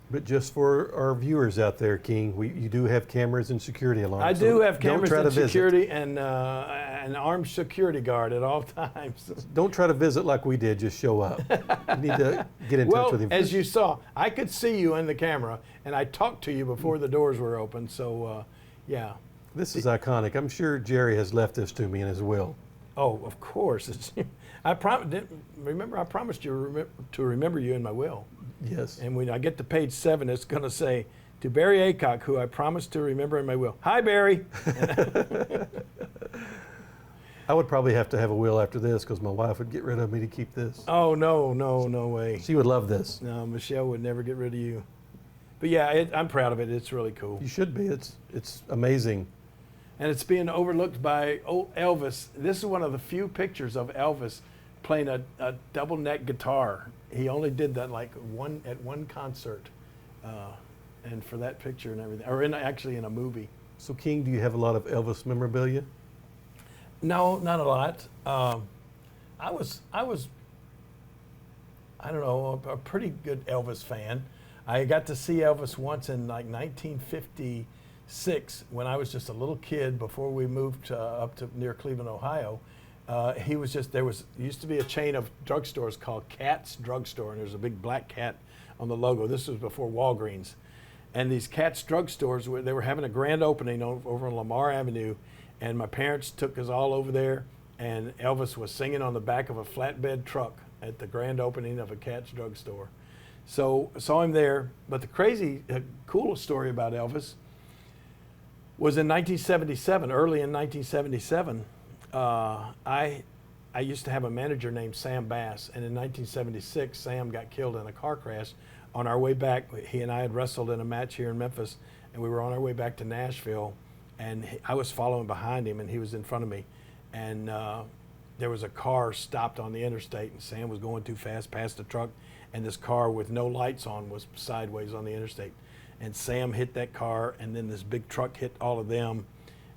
But just for our viewers out there, King, you do have cameras and security alarms. I do have cameras and visit. security and an armed security guard at all times. Don't try to visit like we did, just show up. You need to get in touch with him. Well, as you saw, I could see you in the camera, and I talked to you before the doors were open, so yeah. This is iconic. I'm sure Jerry has left this to me in his will. Oh, of course. I promised you to remember you in my will. Yes. And when I get to page 7, it's going to say, to Barry Aycock, who I promised to remember in my will. Hi, Barry. I would probably have to have a will after this because my wife would get rid of me to keep this. Oh, no way. She would love this. No, Michelle would never get rid of you. But yeah, I'm proud of it. It's really cool. You should be. It's amazing. And it's being overlooked by old Elvis. This is one of the few pictures of Elvis playing a double neck guitar. He only did that at one concert, and for that picture and everything, or actually in a movie. So King, do you have a lot of Elvis memorabilia? No, not a lot. I was I don't know, a pretty good Elvis fan. I got to see Elvis once in 1956 when I was just a little kid before we moved up to near Cleveland, Ohio. There used to be a chain of drugstores called Cat's Drugstore, and there's a big black cat on the logo. This was before Walgreens. And these Cat's Drugstores, they were having a grand opening over on Lamar Avenue, and my parents took us all over there, and Elvis was singing on the back of a flatbed truck at the grand opening of a Cat's Drugstore. So saw him there, but the crazy, coolest story about Elvis was in 1977, early in 1977. I used to have a manager named Sam Bass, and in 1976, Sam got killed in a car crash. On our way back, he and I had wrestled in a match here in Memphis, and we were on our way back to Nashville, and I was following behind him, and he was in front of me, and there was a car stopped on the interstate, and Sam was going too fast past the truck, and this car with no lights on was sideways on the interstate. And Sam hit that car, and then this big truck hit all of them.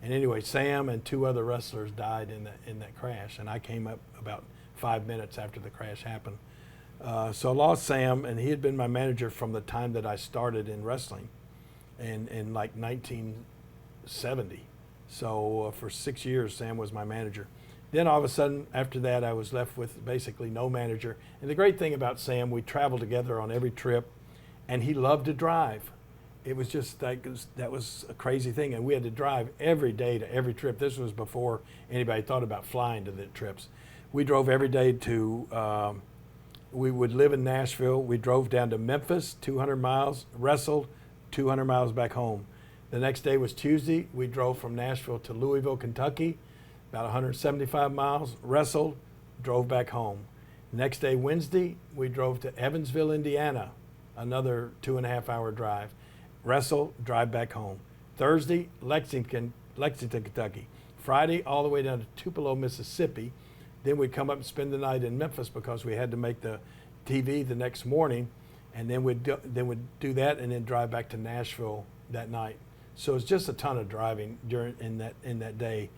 And anyway, Sam and 2 other wrestlers died in that crash, and I came up about 5 minutes after the crash happened. So I lost Sam, and he had been my manager from the time that I started in wrestling in like 1970. So for 6 years, Sam was my manager. Then all of a sudden, after that, I was left with basically no manager. And the great thing about Sam, we traveled together on every trip, and he loved to drive. It was just like, that was a crazy thing, and we had to drive every day to every trip. This was before anybody thought about flying to the trips. We drove every day to, we would live in Nashville. We drove down to Memphis, 200 miles, wrestled, 200 miles back home. The next day was Tuesday. We drove from Nashville to Louisville, Kentucky, about 175 miles, wrestled, drove back home. Next day, Wednesday, we drove to Evansville, Indiana, another 2.5-hour drive. Wrestle, drive back home. Thursday, Lexington, Kentucky. Friday, all the way down to Tupelo, Mississippi. Then we'd come up and spend the night in Memphis because we had to make the TV the next morning, and then we'd do that and then drive back to Nashville that night. So it's just a ton of driving in that day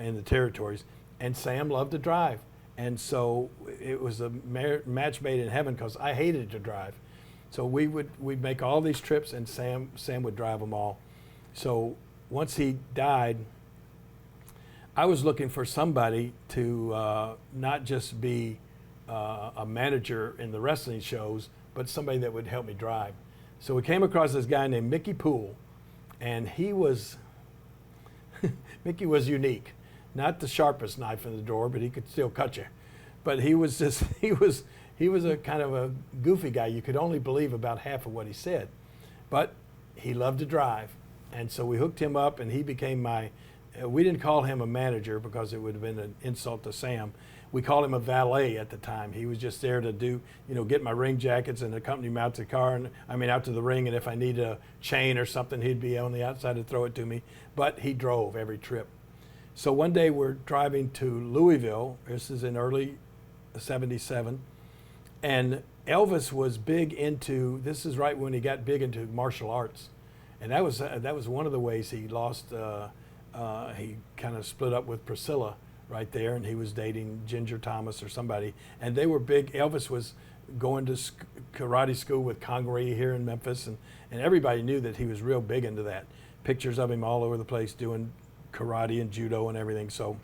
in the territories. And Sam loved to drive, and so it was a match made in heaven because I hated to drive. So we'd make all these trips, and Sam would drive them all. So once he died, I was looking for somebody to not just be a manager in the wrestling shows, but somebody that would help me drive. So we came across this guy named Mickey Poole, and he was Mickey was unique. Not the sharpest knife in the drawer, but he could still cut you. But he was just he was a kind of a goofy guy. You could only believe about half of what he said. But he loved to drive. And so we hooked him up, and he became my, we didn't call him a manager because it would have been an insult to Sam. We called him a valet at the time. He was just there to do, get my ring jackets and accompany me out to the car, out to the ring, and if I needed a chain or something, he'd be on the outside to throw it to me. But he drove every trip. So one day we're driving to Louisville. This is in early '77. And Elvis was big into, this is right when he got big into martial arts. And that was one of the ways he lost, he kind of split up with Priscilla right there, and he was dating Ginger Thomas or somebody. And they were big. Elvis was going to karate school with Congaree here in Memphis, and everybody knew that he was real big into that. Pictures of him all over the place doing karate and judo and everything. So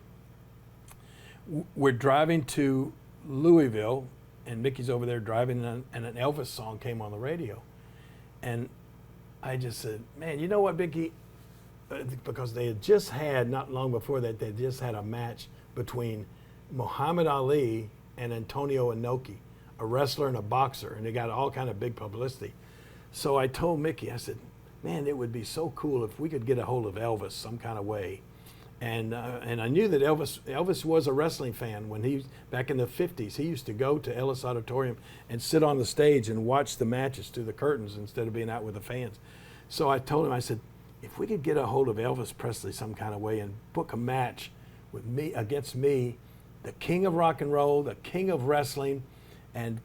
we're driving to Louisville, and Mickey's over there driving, and an Elvis song came on the radio. And I just said, man, you know what, Mickey? Because they had just had, not long before that, they just had a match between Muhammad Ali and Antonio Inoki, a wrestler and a boxer, and they got all kind of big publicity. So I told Mickey, I said, man, it would be so cool if we could get a hold of Elvis some kind of way. And I knew that Elvis was a wrestling fan when he, back in the 50s, he used to go to Ellis Auditorium and sit on the stage and watch the matches through the curtains instead of being out with the fans. So I told him, I said, if we could get a hold of Elvis Presley some kind of way and book a match with me against me, the king of rock and roll, the king of wrestling, and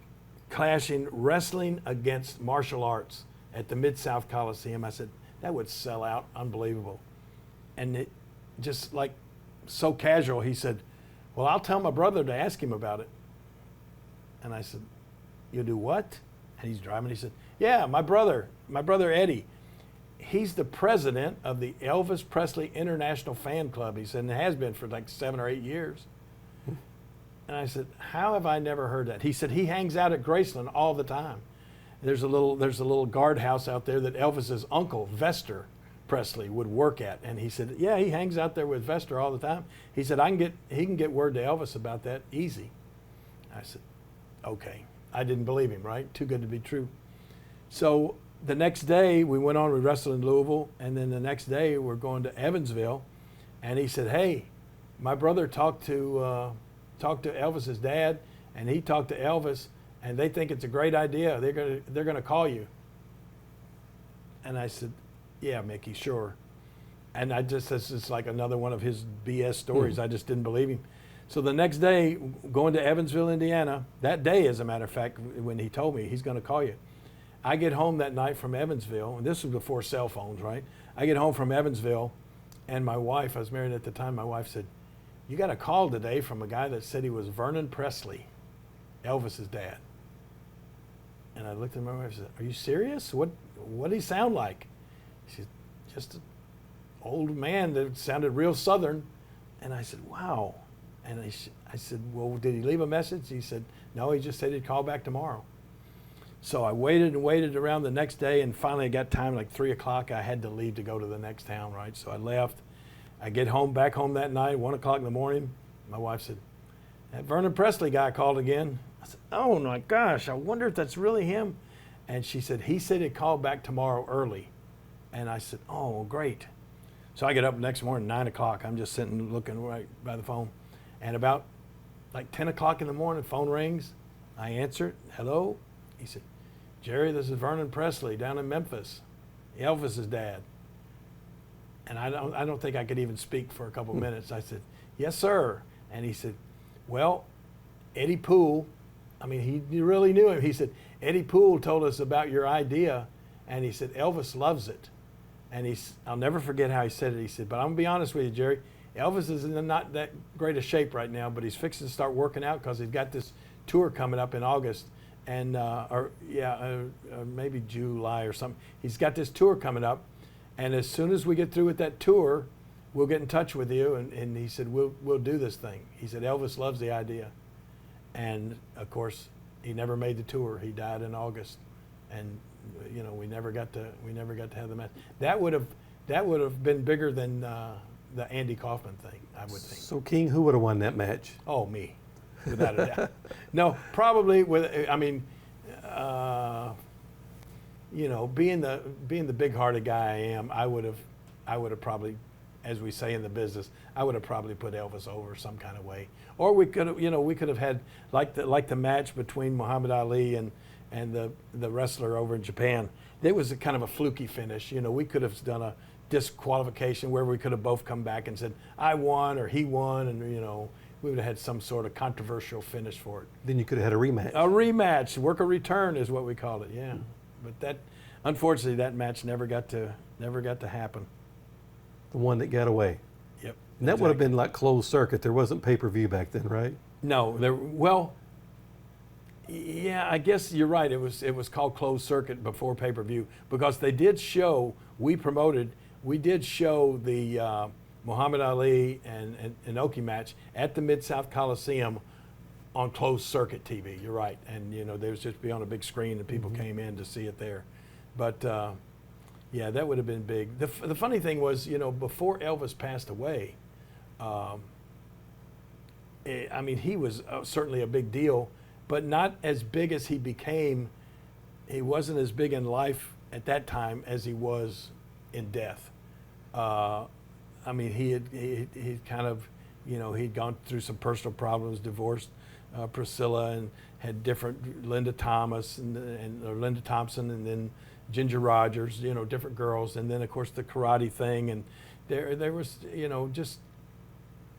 clashing wrestling against martial arts at the Mid-South Coliseum, I said, that would sell out unbelievable. And it, just like so casual, he said, well, I'll tell my brother to ask him about it. And I said, you'll do what? And he's driving. He said, yeah, my brother Eddie, he's the president of the Elvis Presley International Fan Club. He said, and it has been for like 7 or 8 years. And I said, how have I never heard that? He said, he hangs out at Graceland all the time. There's a little guardhouse out there that Elvis's uncle, Vester Presley, would work at. And he said, yeah, he hangs out there with Vester all the time. He said, he can get word to Elvis about that easy. I said, okay. I didn't believe him, right? Too good to be true. So the next day we went on, we wrestled in Louisville, and then the next day we're going to Evansville, and he said, hey, my brother talked to Elvis's dad, and he talked to Elvis, and they think it's a great idea. They're gonna call you. And I said, yeah, Mickey, sure. And this is like another one of his BS stories. I just didn't believe him. So the next day, going to Evansville, Indiana, that day, as a matter of fact, when he told me he's going to call you, I get home that night from Evansville, and this was before cell phones, right? I get home from Evansville, and my wife, I was married at the time, my wife said, "You got a call today from a guy that said he was Vernon Presley, Elvis's dad." And I looked at my wife and said, "Are you serious? What did he sound like?" She said, "Just an old man that sounded real Southern." And I said, "Wow." And I said, "Well, did he leave a message?" He said, "No, he just said he'd call back tomorrow." So I waited and waited around the next day, and finally I got time, like 3 o'clock. I had to leave to go to the next town, right? So I left. I get back home that night, 1 o'clock in the morning. My wife said, "That Vernon Presley guy called again." I said, "Oh my gosh, I wonder if that's really him." And she said, "He said he'd call back tomorrow early." And I said, "Oh, great." So I get up the next morning, 9 o'clock. I'm just sitting looking right by the phone. And about like 10 o'clock in the morning, phone rings. I answer it. "Hello?" He said, "Jerry, this is Vernon Presley down in Memphis, Elvis's dad." And I don't think I could even speak for a couple minutes. I said, "Yes, sir." And he said, "Well, Eddie Poole," I mean, he really knew him. He said, "Eddie Poole told us about your idea, and he said, Elvis loves it." And I'll never forget how he said it. He said, "But I'm going to be honest with you, Jerry, Elvis is in not that great a shape right now, but he's fixing to start working out because he's got this tour coming up in August, and maybe July or something. He's got this tour coming up, and as soon as we get through with that tour, we'll get in touch with you." And he said, we'll do this thing. He said, "Elvis loves the idea." And of course, he never made the tour. He died in August, and we never got to have the match. That would have been bigger than the Andy Kaufman thing, I would think. So King, who would have won that match? Oh, me, without a doubt. No, probably being the big-hearted guy I am, I would have probably, as we say in the business, I would have probably put Elvis over some kind of way. Or we could have had like the match between Muhammad Ali and the wrestler over in Japan. It was a kind of a fluky finish. We could have done a disqualification where we could have both come back and said, "I won" or "he won," and we would have had some sort of controversial finish for it. Then you could have had a rematch. A rematch, work a return is what we call it. Yeah, but unfortunately that match never got to happen. The one that got away. Yep. And that would have been like closed circuit. There wasn't pay-per-view back then, right? No, yeah, I guess you're right. It was called closed circuit before pay-per-view because they did show, we did show the Muhammad Ali and Inoki match at the Mid-South Coliseum on closed circuit TV. You're right. And they was just be on a big screen and people came in to see it there. But yeah, that would have been big. The funny thing was, before Elvis passed away, he was certainly a big deal, but not as big as he became. He wasn't as big in life at that time as he was in death. He kind of, he'd gone through some personal problems, divorced Priscilla, and had different Linda Thompson, and then Ginger Rogers, different girls, and then of course the karate thing, and there was,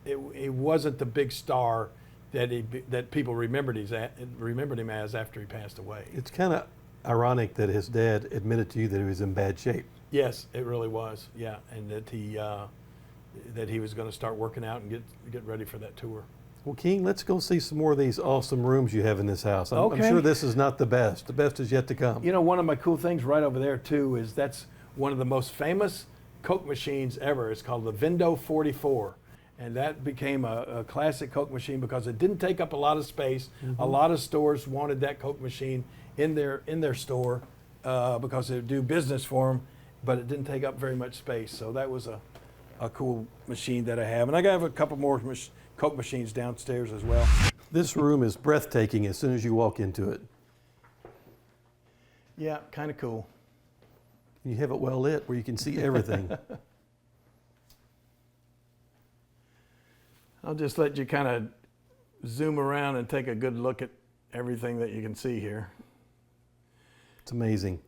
it wasn't the big star that people remembered him as after he passed away. It's kind of ironic that his dad admitted to you that he was in bad shape. Yes, it really was. Yeah, and that he was going to start working out and get ready for that tour. Well, King, let's go see some more of these awesome rooms you have in this house. I'm Okay. sure this is not the best. The best is yet to come. One of my cool things right over there too is that's one of the most famous Coke machines ever. It's called the Vendo 44. And that became a classic Coke machine because it didn't take up a lot of space. A lot of stores wanted that Coke machine in their store because it would do business for them, but it didn't take up very much space. So that was a cool machine that I have. And I have a couple more Coke machines downstairs as well. This room is breathtaking as soon as you walk into it. Yeah, kind of cool. You have it well lit where you can see everything. I'll just let you kind of zoom around and take a good look at everything that you can see here. It's amazing.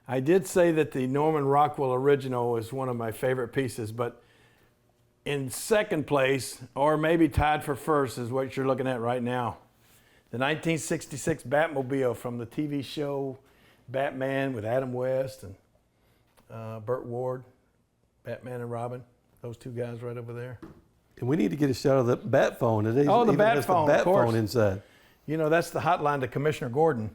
I did say that the Norman Rockwell original is one of my favorite pieces, but in second place, or maybe tied for first, is what you're looking at right now. The 1966 Batmobile from the TV show Batman with Adam West and Burt Ward, Batman and Robin. Those two guys right over there. And we need to get a shot of the bat phone. Oh, the bat phone, bat of course. phone inside. You know, that's the hotline to Commissioner Gordon.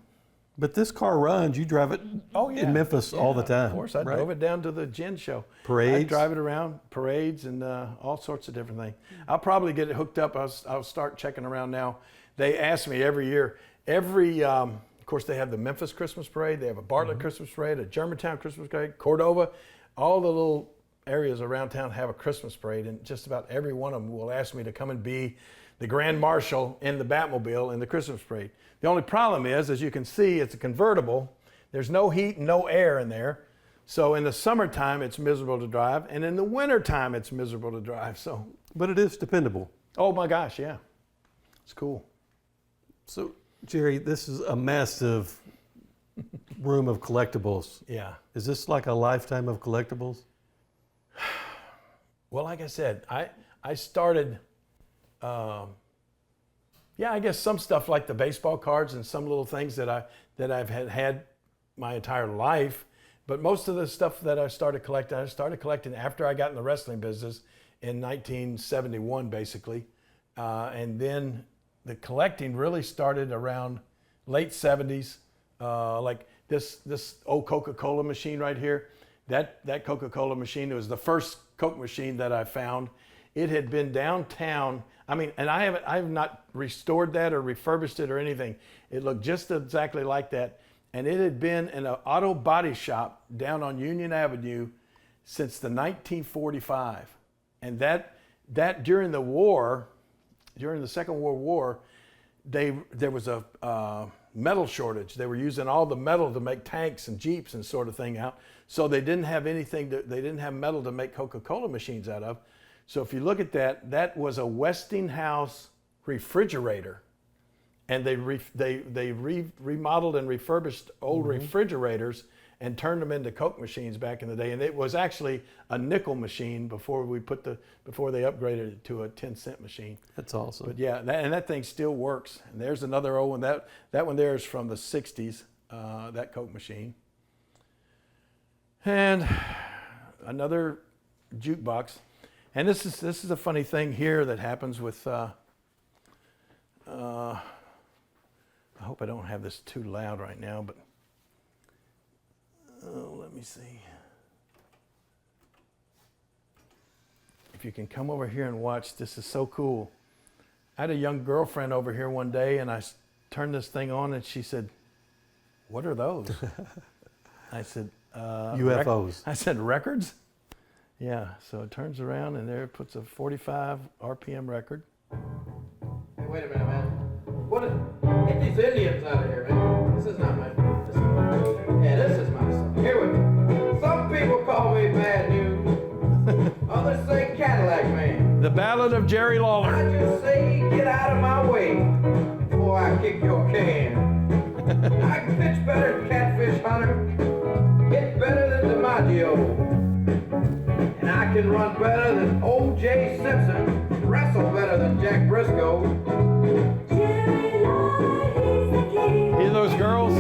But this car runs. You drive it in Memphis all the time. Of course, I drove it down to the gin show. Parades. I drive it around, parades, and all sorts of different things. I'll probably get it hooked up. I'll start checking around now. They ask me every year. Of course, they have the Memphis Christmas Parade. They have a Bartlett Christmas Parade, a Germantown Christmas Parade, Cordova. All the little areas around town have a Christmas parade, and just about every one of them will ask me to come and be the Grand Marshal in the Batmobile in the Christmas parade. The only problem is, as you can see, it's a convertible. There's no heat and no air in there. So in the summertime, it's miserable to drive, and in the wintertime, it's miserable to drive. So, But it is dependable. oh my gosh, yeah. It's cool. So, Jerry, this is a massive room of collectibles. Yeah. Is this like a lifetime of collectibles? Well, like I said, I started, I guess some stuff like the baseball cards and some little things that I've had my entire life. But most of the stuff that I started collecting after I got in the wrestling business in 1971, basically. And then the collecting really started around late 70s. Like this old Coca Cola machine right here. That Coca Cola machine, it was the first Coke machine that I found. It had been downtown. I mean, and I have not restored that or refurbished it or anything. It looked just exactly like that. And it had been in an auto body shop down on Union Avenue since the 1945. And that during the war, during the Second World War, there was a metal shortage. They were using all the metal to make tanks and Jeeps and sort of thing out. So they didn't have anything, they didn't have metal to make Coca-Cola machines out of. So if you look at that was a Westinghouse refrigerator. And they remodeled and refurbished old refrigerators and turned them into Coke machines back in the day. And it was actually a nickel machine before they upgraded it to a 10-cent machine. That's awesome. But yeah, that thing still works. And there's another old one. That one there is from the 60s, that Coke machine. And another jukebox. And this is a funny thing here that happens with, I hope I don't have this too loud right now, but let me see. If you can come over here and watch, this is so cool. I had a young girlfriend over here one day, and I turned this thing on, and she said, "What are those?" I said, UFOs. I said, "Records?" Yeah, so it turns around, and there it puts a 45 RPM record. Hey, wait a minute, man. Get these Indians out of here, man. This is not my... this is my song. Here we go. Some people call me bad news. Others say Cadillac Man. The Ballad of Jerry Lawler. I just say, get out of my way before I kick your can. I can pitch better than Catfish Hunter, hit better than DiMaggio, and I can run better than O.J. Simpson, wrestle better than Jack Briscoe. Hear those girls?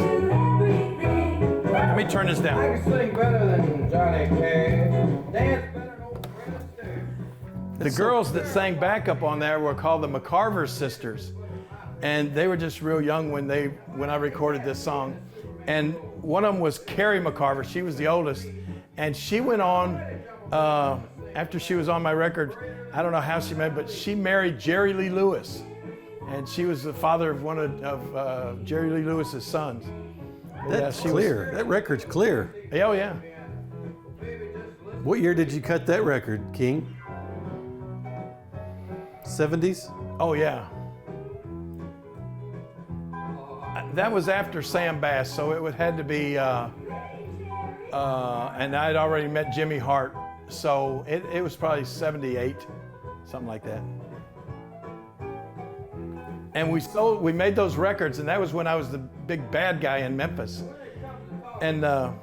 Let me turn this I down. can sing better than Johnny Cash, dance better than old Fred Astaire. The girls that sang backup on there were called the McCarver sisters. And they were just real young when I recorded this song. And one of them was Carrie McCarver. She was the oldest. And she went on, after she was on my record, I don't know how she met, but she married Jerry Lee Lewis. And she was the father of one of Jerry Lee Lewis's sons. That's clear. That record's clear. Oh, yeah. What year did you cut that record, King? 70s? Oh, yeah. That was after Sam Bass, so it had to be, and I'd already met Jimmy Hart, so it was probably 78, something like that. And we made those records, and that was when I was the big bad guy in Memphis. And the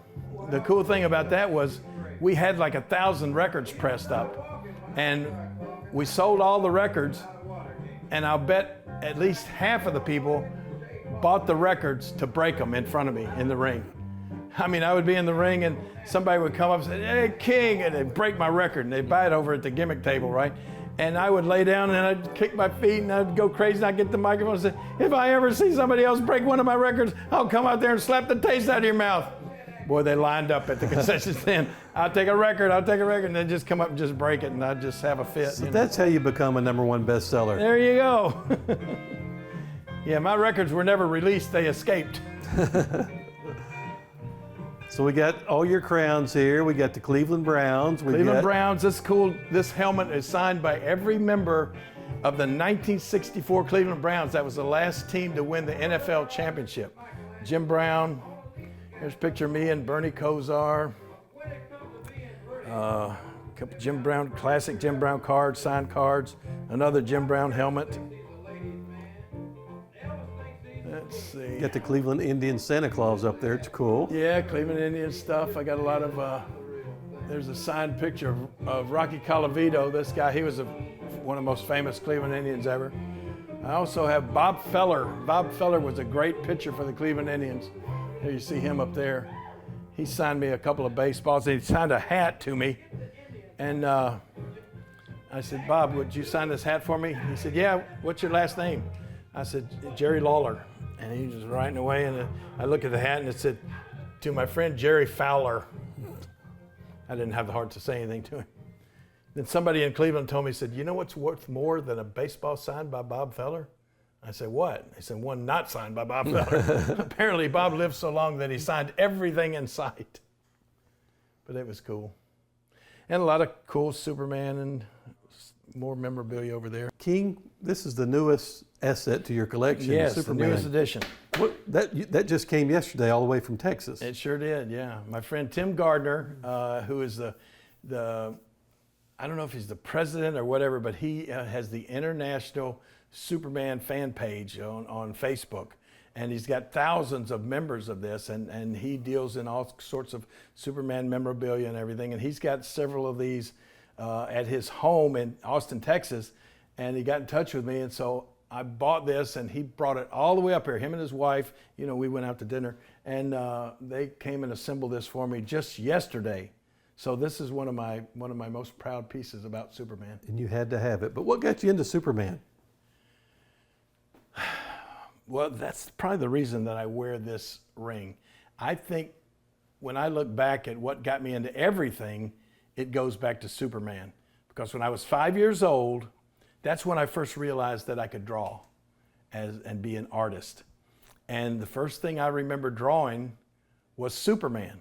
cool thing about that was we had like 1,000 records pressed up, and we sold all the records, and I'll bet at least half of the people bought the records to break them in front of me in the ring. I mean, I would be in the ring and somebody would come up and say, "Hey, King," and they'd break my record and they'd buy it over at the gimmick table, right? And I would lay down and I'd kick my feet and I'd go crazy and I'd get the microphone and say, "If I ever see somebody else break one of my records, I'll come out there and slap the taste out of your mouth." Boy, they lined up at the concession stand. I'll take a record, and they'd just come up and just break it and I'd just have a fit. So that's how you become a #1 bestseller. There you go. Yeah, my records were never released, they escaped. So we got all your crowns here. We got the Cleveland Browns. Cleveland Browns, this is cool. This helmet is signed by every member of the 1964 Cleveland Browns. That was the last team to win the NFL championship. Jim Brown, here's a picture of me and Bernie Kosar. Couple Jim Brown, classic Jim Brown cards, signed cards. Another Jim Brown helmet. Let's see. You got the Cleveland Indian Santa Claus up there. It's cool. Yeah, Cleveland Indian stuff. I got a lot of, there's a signed picture of Rocky Colavito. This guy, he was one of the most famous Cleveland Indians ever. I also have Bob Feller. Bob Feller was a great pitcher for the Cleveland Indians. Here you see him up there. He signed me a couple of baseballs. He signed a hat to me. And I said, "Bob, would you sign this hat for me?" He said, "Yeah, what's your last name?" I said, "Jerry Lawler." And he was just writing away, and I looked at the hat and it said, "To my friend Jerry Fowler." I didn't have the heart to say anything to him. Then somebody in Cleveland told me, said, "You know what's worth more than a baseball signed by Bob Feller?" I said, "What?" He said, "One not signed by Bob Feller." Apparently Bob lived so long that he signed everything in sight. But it was cool. And a lot of cool Superman and more memorabilia over there. King, this is the newest asset to your collection. Yes, Superman. the newest edition. What, that just came yesterday all the way from Texas. It sure did, yeah. My friend Tim Gardner, who is the I don't know if he's the president or whatever, but he has the International Superman fan page on Facebook. And he's got thousands of members of this, and he deals in all sorts of Superman memorabilia and everything. And he's got several of these at his home in Austin, Texas. And he got in touch with me, and so I bought this, and he brought it all the way up here. Him and his wife, you know, we went out to dinner, and they came and assembled this for me just yesterday. So this is one of my most proud pieces about Superman. And you had to have it. But what got you into Superman? Well, that's probably the reason that I wear this ring. I think when I look back at what got me into everything, it goes back to Superman. Because when I was 5 years old, that's when I first realized that I could draw and be an artist. And the first thing I remember drawing was Superman.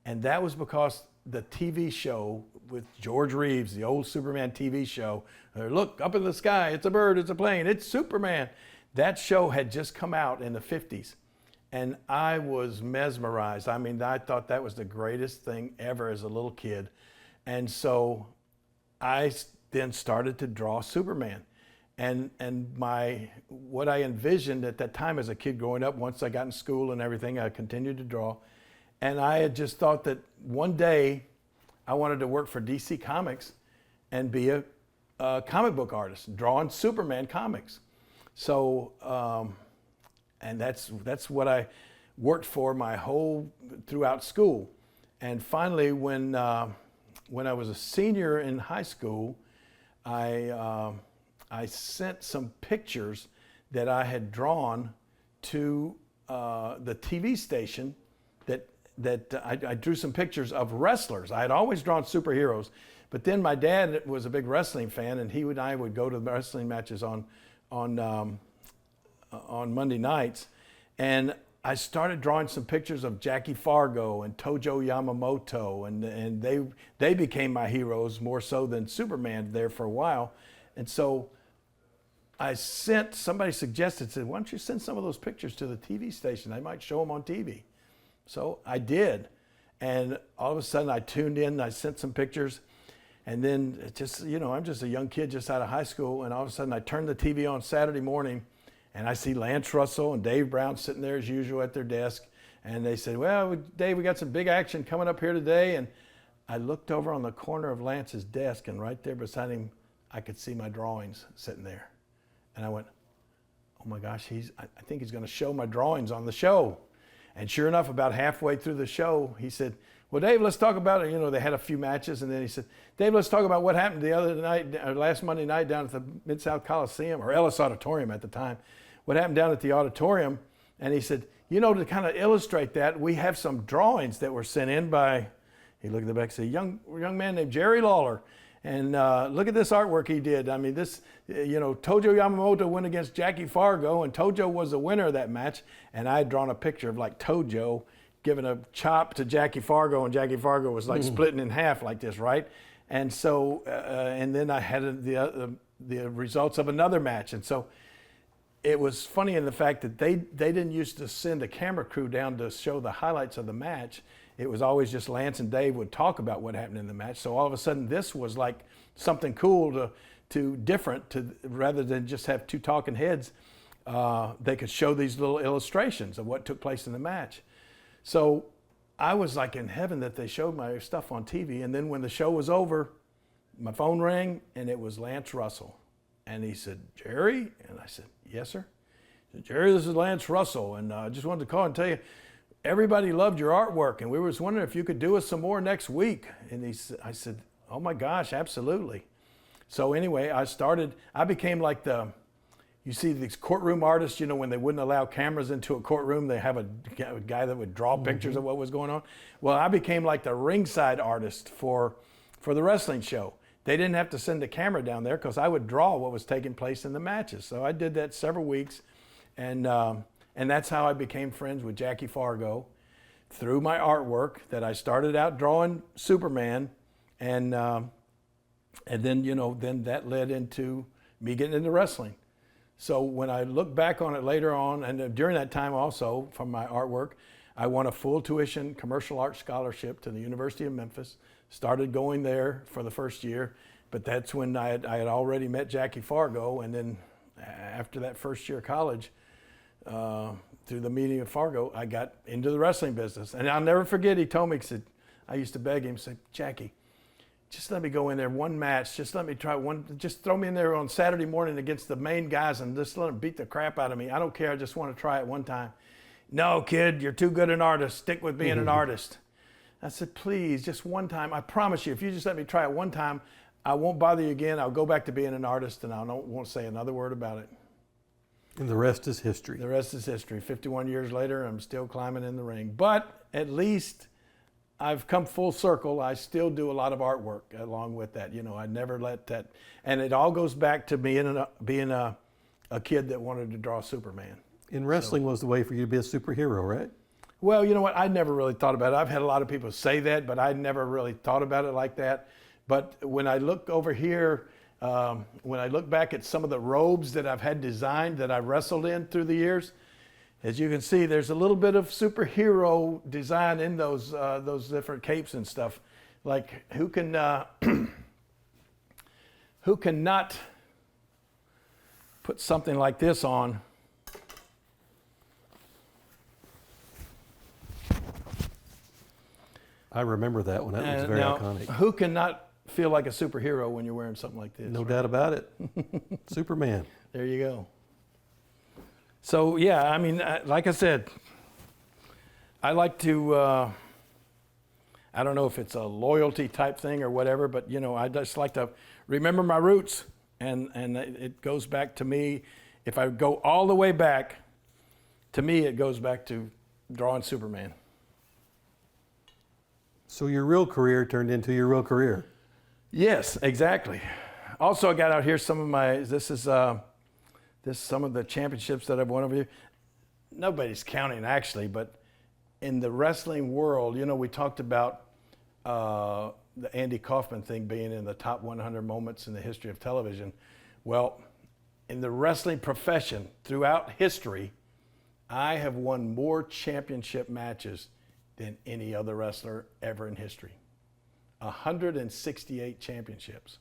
And that was because the TV show with George Reeves, the old Superman TV show, look up in the sky, it's a bird, it's a plane, it's Superman. That show had just come out in the 50s. And I was mesmerized. I mean, I thought that was the greatest thing ever as a little kid. And so I then started to draw Superman. And what I envisioned at that time as a kid growing up, once I got in school and everything, I continued to draw. And I had just thought that one day I wanted to work for DC Comics and be a comic book artist, drawing Superman comics. So, and that's what I worked for throughout school. And finally, when I was a senior in high school, I sent some pictures that I had drawn to the TV station that I drew some pictures of wrestlers. I had always drawn superheroes, but then my dad was a big wrestling fan, and he and I would go to the wrestling matches on Monday nights, and I started drawing some pictures of Jackie Fargo and Tojo Yamamoto, and they became my heroes more so than Superman there for a while. And so somebody suggested, said, "Why don't you send some of those pictures to the TV station? They might show them on TV." So I did, and all of a sudden I tuned in, I sent some pictures, and then I'm just a young kid just out of high school, and all of a sudden I turned the TV on Saturday morning, and I see Lance Russell and Dave Brown sitting there as usual at their desk, and they said, "Well, Dave, we got some big action coming up here today," and I looked over on the corner of Lance's desk, and right there beside him, I could see my drawings sitting there. And I went, oh my gosh, I think he's going to show my drawings on the show. And sure enough, about halfway through the show, he said, well, Dave, let's talk about it. You know, they had a few matches, and then he said, Dave, let's talk about what happened the other night, or last Monday night down at the Mid-South Coliseum, or Ellis Auditorium at the time. What happened down at the auditorium? And he said, you know, to kind of illustrate that, we have some drawings that were sent in by, he looked at the back and said, young man named Jerry Lawler. And look at this artwork he did. I mean, this, you know, Tojo Yamamoto went against Jackie Fargo, and Tojo was the winner of that match. And I had drawn a picture of like Tojo giving a chop to Jackie Fargo, and Jackie Fargo was like splitting in half like this, right? And so, and then I had the results of another match. And so it was funny in the fact that they didn't used to send a camera crew down to show the highlights of the match. It was always just Lance and Dave would talk about what happened in the match. So all of a sudden, this was like something cool rather than just have two talking heads. They could show these little illustrations of what took place in the match. So I was like in heaven that they showed my stuff on TV. And then when the show was over, my phone rang, and it was Lance Russell. And he said, Jerry? And I said, yes, sir. He said, Jerry, this is Lance Russell, and I just wanted to call and tell you, everybody loved your artwork, and we were just wondering if you could do us some more next week. And I said, oh my gosh, absolutely. So anyway, I became like you see these courtroom artists, you know, when they wouldn't allow cameras into a courtroom, they have a guy that would draw pictures of what was going on. Well, I became like the ringside artist for the wrestling show. They didn't have to send a camera down there because I would draw what was taking place in the matches. So I did that several weeks, and that's how I became friends with Jackie Fargo, through my artwork that I started out drawing Superman, and then, you know, then that led into me getting into wrestling. So when I look back on it later on, and during that time also from my artwork, I won a full tuition commercial arts scholarship to the University of Memphis, started going there for the first year, but that's when I had already met Jackie Fargo, and then after that first year of college, through the meeting of Fargo, I got into the wrestling business. And I'll never forget, he told me, he said, I used to beg him, say, Jackie, just let me go in there one match. Just let me try one. Just throw me in there on Saturday morning against the main guys and just let them beat the crap out of me. I don't care. I just want to try it one time. No, kid, you're too good an artist. Stick with being an artist. I said, please, just one time. I promise you, if you just let me try it one time, I won't bother you again. I'll go back to being an artist, and I won't say another word about it. And the rest is history. The rest is history. 51 years later, I'm still climbing in the ring. But at least I've come full circle. I still do a lot of artwork along with that. You know, I never let that. And it all goes back to being a kid that wanted to draw Superman. And wrestling was the way for you to be a superhero, right? Well, you know what? I never really thought about it. I've had a lot of people say that, but I never really thought about it like that. But when I look over here, when I look back at some of the robes that I've had designed that I wrestled in through the years, as you can see, there's a little bit of superhero design in those different capes and stuff. Like, who cannot put something like this on? I remember that one. That was very iconic. Who cannot feel like a superhero when you're wearing something like this? No doubt about it. Superman. There you go. So, yeah, I mean, like I said, I like to, I don't know if it's a loyalty type thing or whatever, but, you know, I just like to remember my roots. And it goes back to me. If I go all the way back, to me, it goes back to drawing Superman. So your real career turned into your real career. Yes, exactly. Also, I got out here some of my, this is some of the championships that I've won over here. Nobody's counting actually, but in the wrestling world, you know, we talked about the Andy Kaufman thing being in the top 100 moments in the history of television. Well, in the wrestling profession, throughout history, I have won more championship matches than any other wrestler ever in history. 168 championships.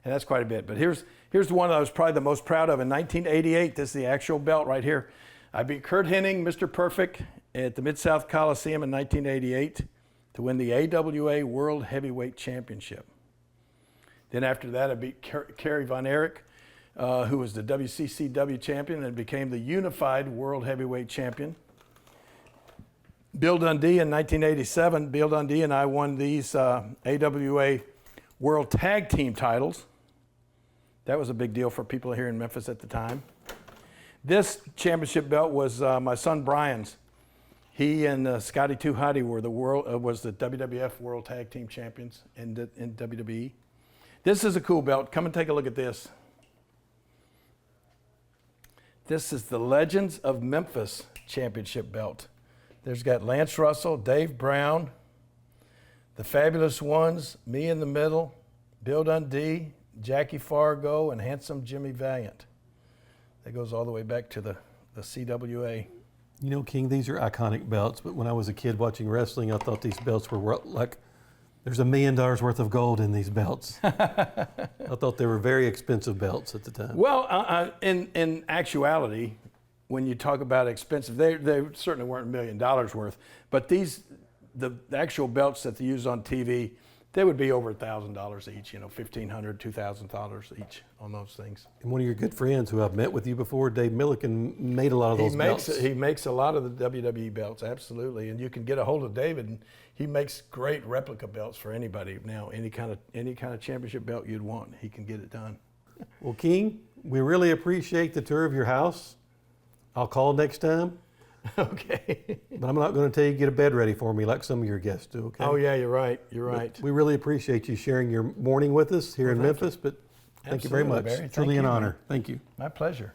And that's quite a bit. But here's the one that I was probably the most proud of. In 1988, this is the actual belt right here. I beat Kurt Hennig, Mr. Perfect, at the Mid-South Coliseum in 1988 to win the AWA World Heavyweight Championship. Then after that, I beat Kerry Von Erich, who was the WCCW champion and became the unified world heavyweight champion. Bill Dundee in 1987, Bill Dundee and I won these AWA World Tag Team titles. That was a big deal for people here in Memphis at the time. This championship belt was my son Brian's. He and Scotty 2 Hotty were was the WWF World Tag Team Champions in WWE. This is a cool belt. Come and take a look at this. This is the Legends of Memphis Championship belt. There's got Lance Russell, Dave Brown, the Fabulous Ones, me in the middle, Bill Dundee, Jackie Fargo, and Handsome Jimmy Valiant. That goes all the way back to the CWA. You know, King, these are iconic belts, but when I was a kid watching wrestling, I thought these belts were like, there's $1 million worth of gold in these belts. I thought they were very expensive belts at the time. Well, in actuality, when you talk about expensive, they certainly weren't $1 million worth, but the actual belts that they use on TV, they would be over $1,000 each, $1,500, $2,000 each on those things. And one of your good friends who I've met with you before, Dave Milliken, made a lot of those belts. He makes a lot of the WWE belts, absolutely. And you can get a hold of David, and he makes great replica belts for anybody now. Any kind of championship belt you'd want, he can get it done. Well, King, we really appreciate the tour of your house. I'll call next time. Okay. But I'm not going to tell you to get a bed ready for me like some of your guests do, okay? Oh, yeah, you're right. You're right. But we really appreciate you sharing your morning with us here in Memphis, but thank you very much. Barry. Truly Thank an you, honor. man. Thank you. My pleasure.